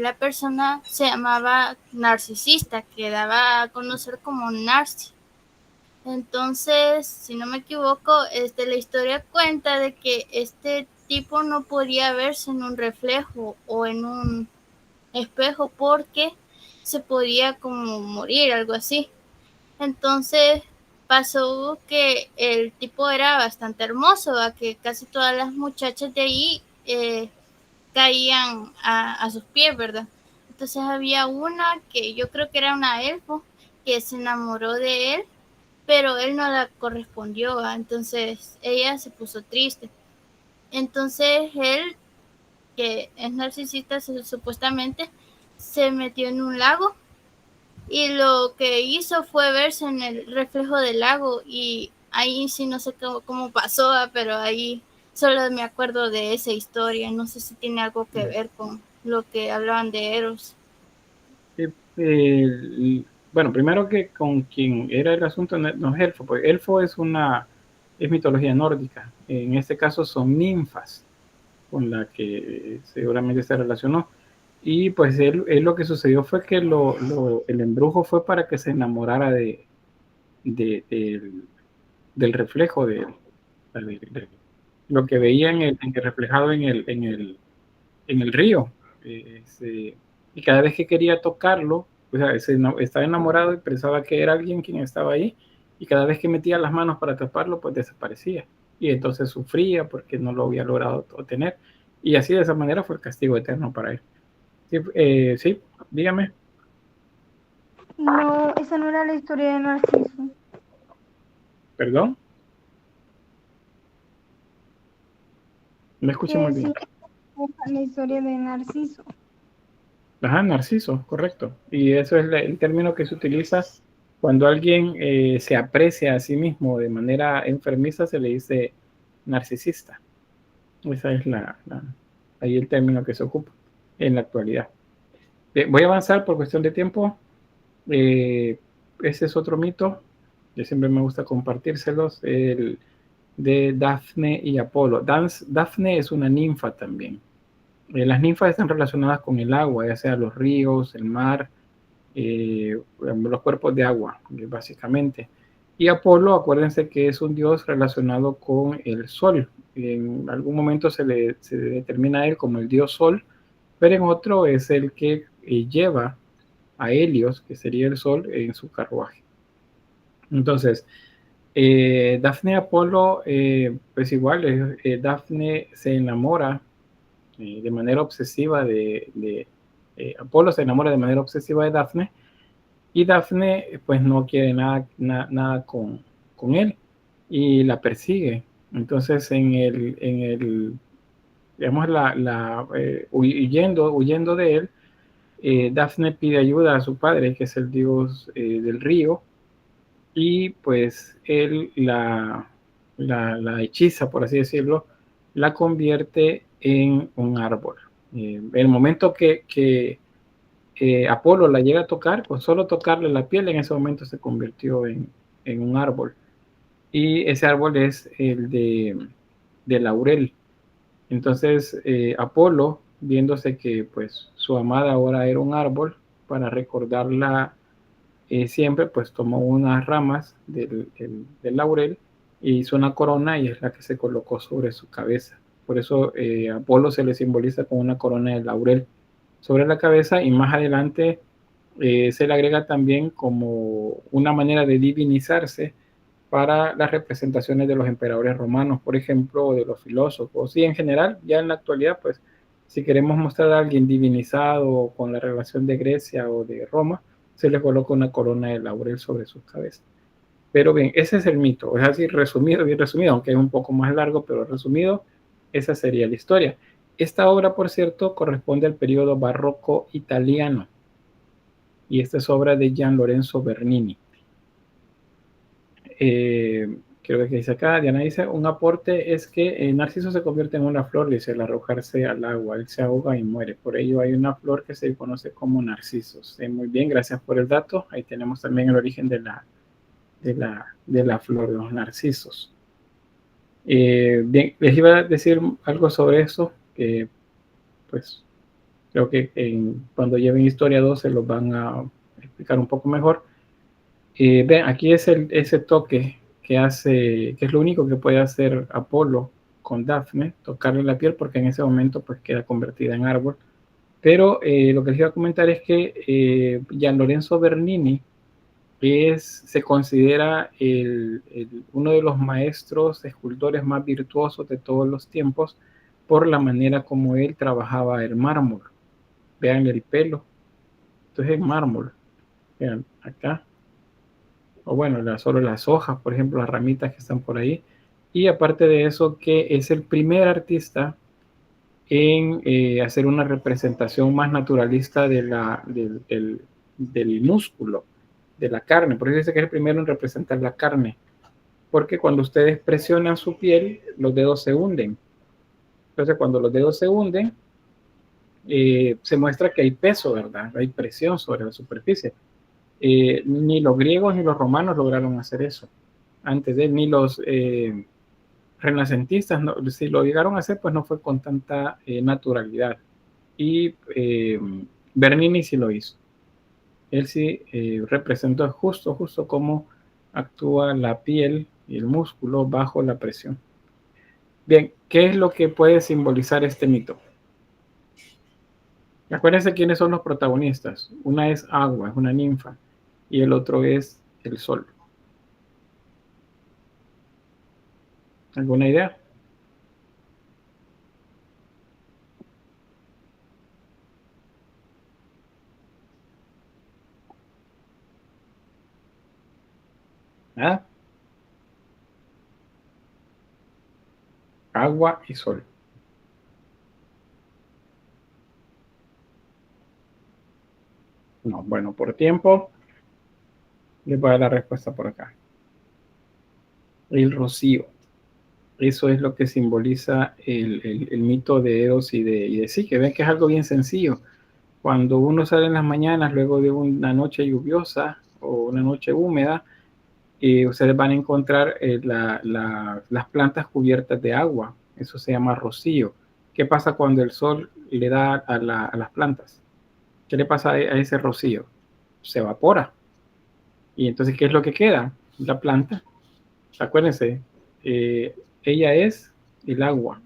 la persona se llamaba Narcisista, que daba a conocer como Narci. Entonces, si no me equivoco, la historia cuenta de que este tipo no podía verse en un reflejo o en un espejo porque se podía como morir, algo así. Entonces pasó que el tipo era bastante hermoso, a que casi todas las muchachas de ahí caían a sus pies, ¿verdad? Entonces había una que yo creo que era una elfo que se enamoró de él, pero él no la correspondió, ¿va? Entonces ella se puso triste. Entonces él, que es narcisista supuestamente, se metió en un lago y lo que hizo fue verse en el reflejo del lago y ahí sí no sé cómo pasó, pero ahí solo me acuerdo de esa historia, no sé si tiene algo que ver con lo que hablaban de Eros. Bueno, primero que con quien era el asunto no es elfo, pues elfo es mitología nórdica, en este caso son ninfas, con la que seguramente se relacionó. Y pues él lo que sucedió fue que el embrujo fue para que se enamorara del reflejo de lo que veía reflejado en el río. Y cada vez que quería tocarlo, o sea, estaba enamorado y pensaba que era alguien quien estaba ahí, y cada vez que metía las manos para taparlo, pues desaparecía. Y entonces sufría porque no lo había logrado obtener. Y así de esa manera fue el castigo eterno para él. Sí, sí, dígame. No, esa no era la historia de Narciso. ¿Perdón? No escuché muy bien. Sí, la historia de Narciso. Ajá, narciso, correcto. Y eso es el término que se utiliza cuando alguien se aprecia a sí mismo de manera enfermiza, se le dice narcisista. Esa es ahí el término que se ocupa en la actualidad. Voy a avanzar por cuestión de tiempo. Ese es otro mito. Yo siempre me gusta compartírselos. El de Dafne y Apolo. Dafne es una ninfa también. Las ninfas están relacionadas con el agua, ya sea los ríos, el mar, los cuerpos de agua, básicamente. Y Apolo, acuérdense que es un dios relacionado con el sol. En algún momento se determina a él como el dios sol, pero en otro es el que lleva a Helios, que sería el sol, en su carruaje. Entonces, Dafne y Apolo, pues igual, Dafne se enamora de manera obsesiva Apolo se enamora de manera obsesiva de Dafne, y Dafne pues no quiere nada con él y la persigue. Entonces digamos, huyendo de él, Dafne pide ayuda a su padre, que es el dios del río, y pues él la hechiza, por así decirlo, la convierte en un árbol. El momento que Apolo la llega a tocar, con solo tocarle la piel, en ese momento se convirtió en un árbol. Y ese árbol es el de laurel. Entonces Apolo, viéndose que pues su amada ahora era un árbol, para recordarla siempre, pues tomó unas ramas del laurel y hizo una corona, y es la que se colocó sobre su cabeza. Por eso Apolo se le simboliza con una corona de laurel sobre la cabeza, y más adelante se le agrega también como una manera de divinizarse para las representaciones de los emperadores romanos, por ejemplo, o de los filósofos, y en general, ya en la actualidad, pues, si queremos mostrar a alguien divinizado con la relación de Grecia o de Roma, se le coloca una corona de laurel sobre sus cabezas. Pero bien, ese es el mito, es así resumido, bien resumido, aunque es un poco más largo, pero resumido, esa sería la historia. Esta obra, por cierto, corresponde al periodo barroco italiano, y esta es obra de Gian Lorenzo Bernini. quiero ver qué dice acá. Diana dice, un aporte es que Narciso se convierte en una flor, dice, al arrojarse al agua, él se ahoga y muere. Por ello hay una flor que se conoce como narcisos. Muy bien, gracias por el dato. Ahí tenemos también el origen de la flor de los narcisos. Bien, les iba a decir algo sobre eso, que pues creo que cuando lleven historia 2 se los van a explicar un poco mejor. Ven, aquí es ese toque que es lo único que puede hacer Apolo con Dafne, tocarle la piel, porque en ese momento pues queda convertida en árbol. Pero lo que les iba a comentar es que Gian Lorenzo Bernini se considera uno de los maestros escultores más virtuosos de todos los tiempos por la manera como él trabajaba el mármol. Vean el pelo, entonces es mármol. Vean acá, o bueno, solo las hojas, por ejemplo, las ramitas que están por ahí. Y aparte de eso, que es el primer artista en hacer una representación más naturalista del músculo, de la carne. Por eso dice que es el primero en representar la carne, porque cuando ustedes presionan su piel, los dedos se hunden. Entonces, cuando los dedos se hunden, se muestra que hay peso, ¿verdad? Hay presión sobre la superficie. Ni los griegos ni los romanos lograron hacer eso. Antes de él, ni los renacentistas, no, si lo llegaron a hacer, pues no fue con tanta naturalidad. Y Bernini sí lo hizo. Él sí representó justo cómo actúa la piel y el músculo bajo la presión. Bien, ¿qué es lo que puede simbolizar este mito? Acuérdense quiénes son los protagonistas. Una es agua, es una ninfa, y el otro es el sol. ¿Alguna idea? ¿Ah? Agua y sol. No, bueno, por tiempo les voy a dar la respuesta por acá. El rocío. Eso es lo que simboliza el mito de Eros y de sí, que ven que es algo bien sencillo. Cuando uno sale en las mañanas luego de una noche lluviosa o una noche húmeda, ustedes van a encontrar las plantas cubiertas de agua. Eso se llama rocío. ¿Qué pasa cuando el sol le da a las plantas? ¿Qué le pasa a ese rocío? Se evapora. Y entonces, ¿qué es lo que queda? La planta. Acuérdense, ella es el agua.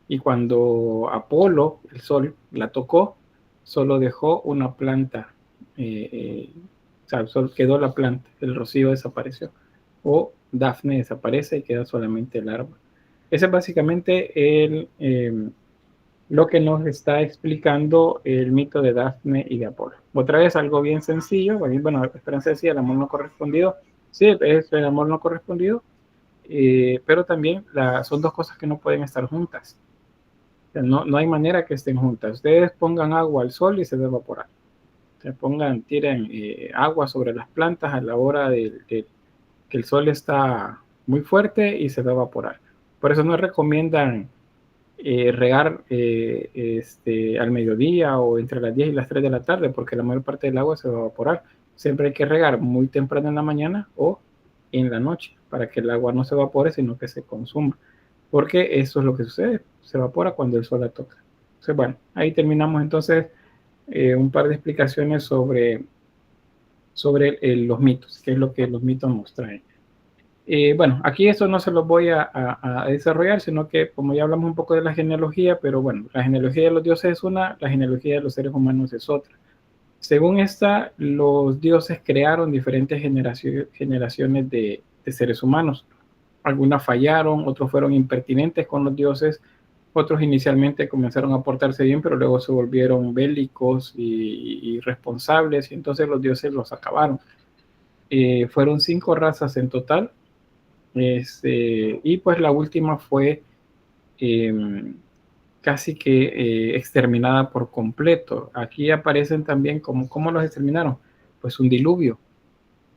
Y cuando Apolo, el sol, la tocó, solo dejó una planta. O sea, solo quedó la planta. El rocío desapareció. O Dafne desaparece y queda solamente el árbol. Ese es básicamente lo que nos está explicando el mito de Dafne y de Apolo. Otra vez algo bien sencillo. Bueno, Esperanza decía el amor no correspondido. Sí, es el amor no correspondido. Pero también son dos cosas que no pueden estar juntas. O sea, no hay manera que estén juntas. Ustedes pongan agua al sol y se va a evaporar. Tiren agua sobre las plantas a la hora que el sol está muy fuerte y se va a evaporar. Por eso no recomiendan regar al mediodía o entre las 10 y las 3 de la tarde, porque la mayor parte del agua se va a evaporar. Siempre hay que regar muy temprano en la mañana o en la noche, para que el agua no se evapore, sino que se consuma. Porque eso es lo que sucede, se evapora cuando el sol la toca. Entonces, bueno, ahí terminamos entonces un par de explicaciones sobre los mitos, qué es lo que los mitos nos traen. Bueno, aquí eso no se los voy a desarrollar, sino que como ya hablamos un poco de la genealogía, pero bueno, la genealogía de los dioses es una, la genealogía de los seres humanos es otra. Según esta, los dioses crearon diferentes generaciones de seres humanos. Algunas fallaron, otros fueron impertinentes con los dioses, otros inicialmente comenzaron a portarse bien, pero luego se volvieron bélicos y irresponsables, y entonces los dioses los acabaron. Fueron 5 razas en total, y pues la última fue casi que exterminada por completo. Aquí aparecen también ¿cómo los exterminaron? Pues un diluvio.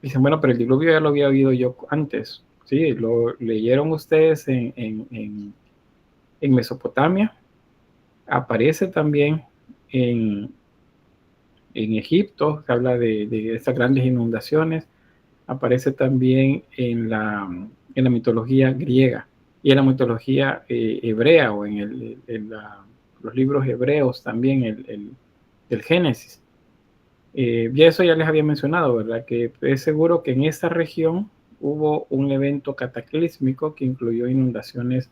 Dicen, bueno, pero el diluvio ya lo había oído yo antes. Sí, lo leyeron ustedes en Mesopotamia, aparece también en Egipto, que habla de estas grandes inundaciones, aparece también en la mitología griega y en la mitología hebrea o en los libros hebreos también, el Génesis. Y eso ya les había mencionado, ¿verdad? Que es seguro que en esta región hubo un evento cataclísmico que incluyó inundaciones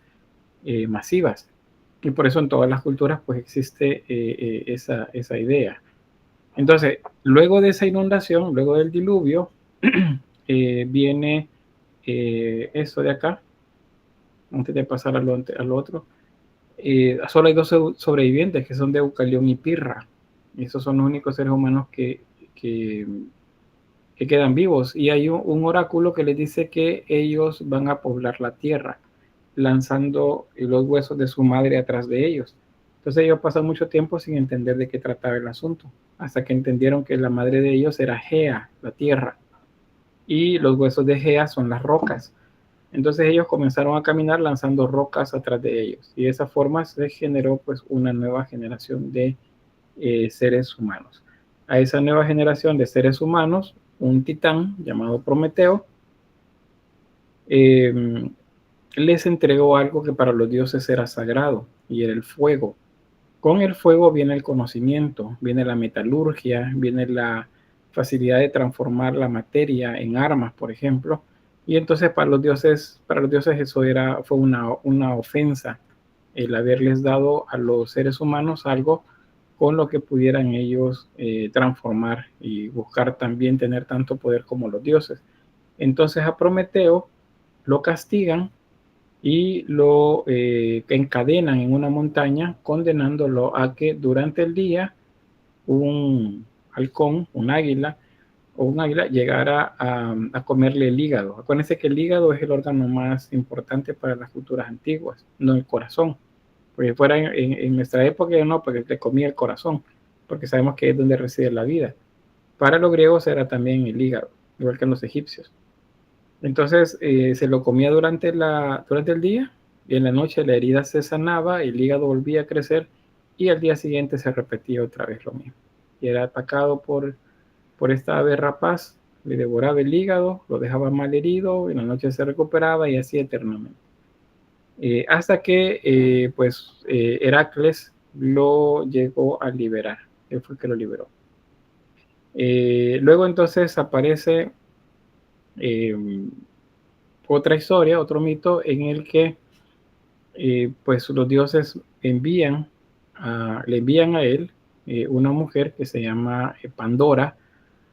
masivas. Y por eso en todas las culturas pues existe esa idea. Entonces, luego de esa inundación, luego del diluvio, viene eso de acá, antes de pasar al otro. Solo hay dos sobrevivientes que son Deucalión y Pirra. Y esos son los únicos seres humanos que quedan vivos. Y hay un oráculo que les dice que ellos van a poblar la tierra, lanzando los huesos de su madre atrás de ellos. Entonces ellos pasan mucho tiempo sin entender de qué trataba el asunto, hasta que entendieron que la madre de ellos era Gea, la tierra, y los huesos de Gea son las rocas. Entonces ellos comenzaron a caminar lanzando rocas atrás de ellos, y de esa forma se generó pues una nueva generación de seres humanos. A esa nueva generación de seres humanos, un titán llamado Prometeo les entregó algo que para los dioses era sagrado, y era el fuego. Con el fuego viene el conocimiento, viene la metalurgia, viene la facilidad de transformar la materia en armas, por ejemplo. Y entonces para los dioses eso fue una ofensa, el haberles dado a los seres humanos algo con lo que pudieran ellos transformar y buscar también tener tanto poder como los dioses. Entonces a Prometeo lo castigan y lo encadenan en una montaña, condenándolo a que durante el día un halcón, un águila llegara a comerle el hígado. Acuérdense que el hígado es el órgano más importante para las culturas antiguas, no el corazón. Porque fuera en nuestra época no, porque le comía el corazón, porque sabemos que es donde reside la vida. Para los griegos era también el hígado, igual que en los egipcios. Entonces se lo comía durante el día, y en la noche la herida se sanaba, el hígado volvía a crecer y al día siguiente se repetía otra vez lo mismo. Y era atacado por esta ave rapaz, le devoraba el hígado, lo dejaba mal herido, en la noche se recuperaba y así eternamente. Hasta que Heracles lo llegó a liberar, él fue el que lo liberó. Luego entonces aparece otra historia, otro mito en el que pues los dioses le envían a él una mujer que se llama Pandora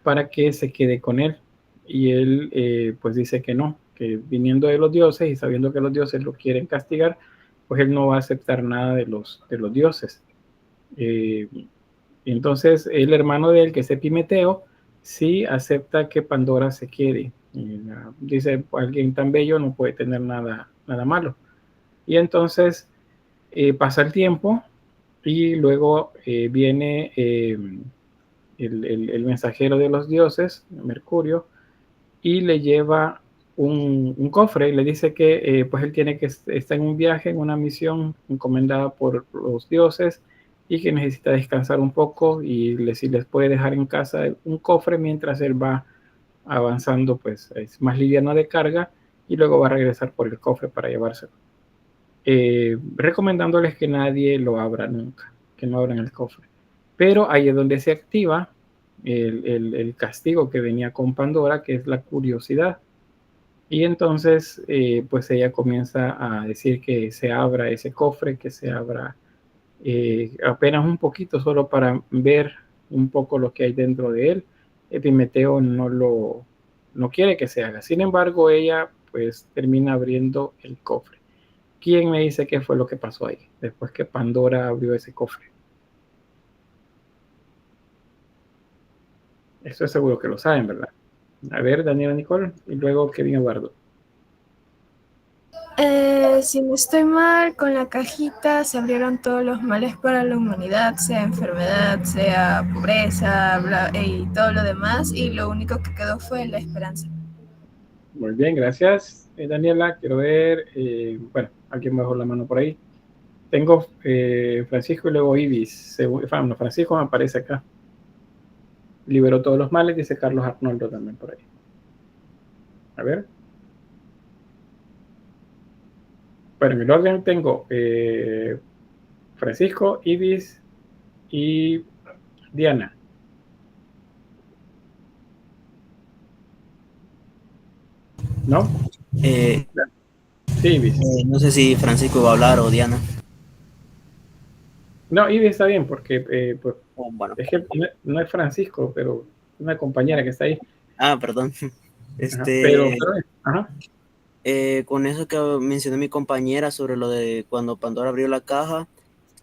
para que se quede con él, y él pues dice que no, que viniendo de los dioses y sabiendo que los dioses lo quieren castigar, pues él no va a aceptar nada de los dioses. Entonces el hermano de él, que es Epimeteo, sí acepta que Pandora se quede. Dice, alguien tan bello no puede tener nada malo. Y entonces pasa el tiempo y luego viene el mensajero de los dioses, Mercurio, y le lleva un cofre y le dice que pues él tiene que estar en un viaje, en una misión encomendada por los dioses, y que necesita descansar un poco, y si les puede dejar en casa un cofre mientras él va avanzando, pues es más liviano de carga, y luego va a regresar por el cofre para llevárselo. Recomendándoles que nadie lo abra nunca, que no abran el cofre. Pero ahí es donde se activa el castigo que venía con Pandora, que es la curiosidad. Y entonces pues ella comienza a decir que se abra ese cofre, que se abra apenas un poquito, solo para ver un poco lo que hay dentro de él. Epimeteo no quiere que se haga. Sin embargo, ella pues termina abriendo el cofre. ¿Quién me dice qué fue lo que pasó ahí después que Pandora abrió ese cofre? Eso es seguro que lo saben, ¿verdad? A ver, Daniela, Nicole, y luego Kevin Eduardo. Si no estoy mal, con la cajita se abrieron todos los males para la humanidad, sea enfermedad, sea pobreza, y todo lo demás, y lo único que quedó fue la esperanza. Muy bien, gracias. Daniela, quiero ver, bueno, alguien bajó la mano por ahí. Tengo Francisco y luego Ibis. Bueno, Francisco me aparece acá. Liberó todos los males, dice Carlos Arnoldo también por ahí. A ver. Bueno, en el orden tengo Francisco, Ibis y Diana. ¿No? Sí, Ibis. No sé si Francisco va a hablar o Diana. No, Ibis está bien porque pues, Bueno. es que no es Francisco, pero una compañera que está ahí. Ah, perdón. Ajá. Con eso que mencionó mi compañera sobre lo de cuando Pandora abrió la caja,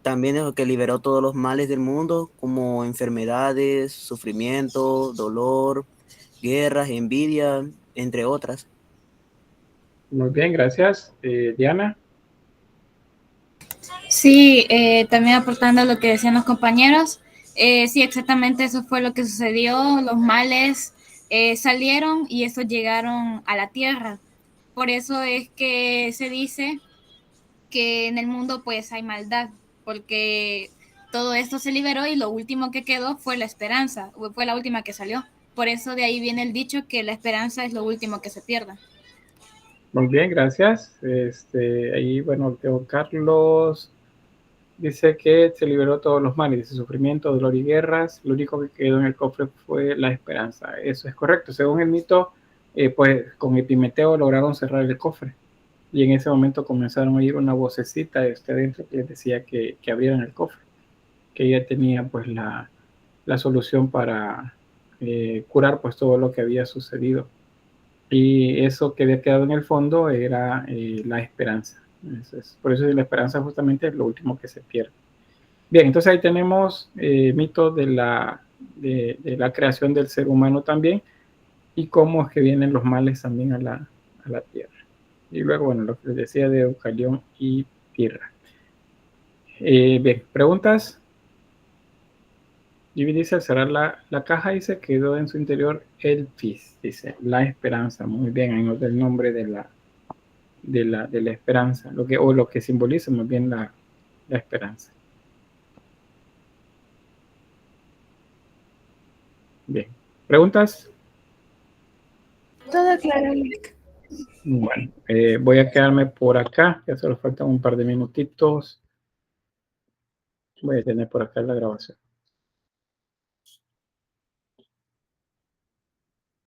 también es lo que liberó todos los males del mundo, como enfermedades, sufrimiento, dolor, guerras, envidia, entre otras. Muy bien, gracias. Diana. Sí, también aportando lo que decían los compañeros, sí, exactamente eso fue lo que sucedió. Los males salieron y estos llegaron a la tierra. Por eso es que se dice que en el mundo pues hay maldad, porque todo esto se liberó y lo último que quedó fue la esperanza, fue la última que salió. Por eso de ahí viene el dicho que la esperanza es lo último que se pierde. Muy bien, gracias. Ahí, bueno, tengo Carlos. Dice que se liberó todos los males, dice sufrimiento, dolor y guerras. Lo único que quedó en el cofre fue la esperanza. Eso es correcto. Según el mito, pues con Epimeteo lograron cerrar el cofre. Y en ese momento comenzaron a oír una vocecita de adentro que les decía que abrieran el cofre. Que ella tenía pues la solución para curar pues todo lo que había sucedido. Y eso que había quedado en el fondo era la esperanza. Por eso la esperanza justamente es lo último que se pierde. Bien, entonces ahí tenemos mito de la creación del ser humano también y cómo es que vienen los males también a la tierra. Y luego, bueno, lo que les decía de Eucalión y Pirra. Bien, ¿preguntas? Y dice, al cerrar la caja, dice, quedó en su interior el Fis, dice, la esperanza. Muy bien, ahí nos da el nombre de la esperanza, lo que simboliza muy bien la esperanza. Bien, ¿preguntas? Todo claro. Bueno, voy a quedarme por acá, ya solo faltan un par de minutitos. Voy a tener por acá la grabación.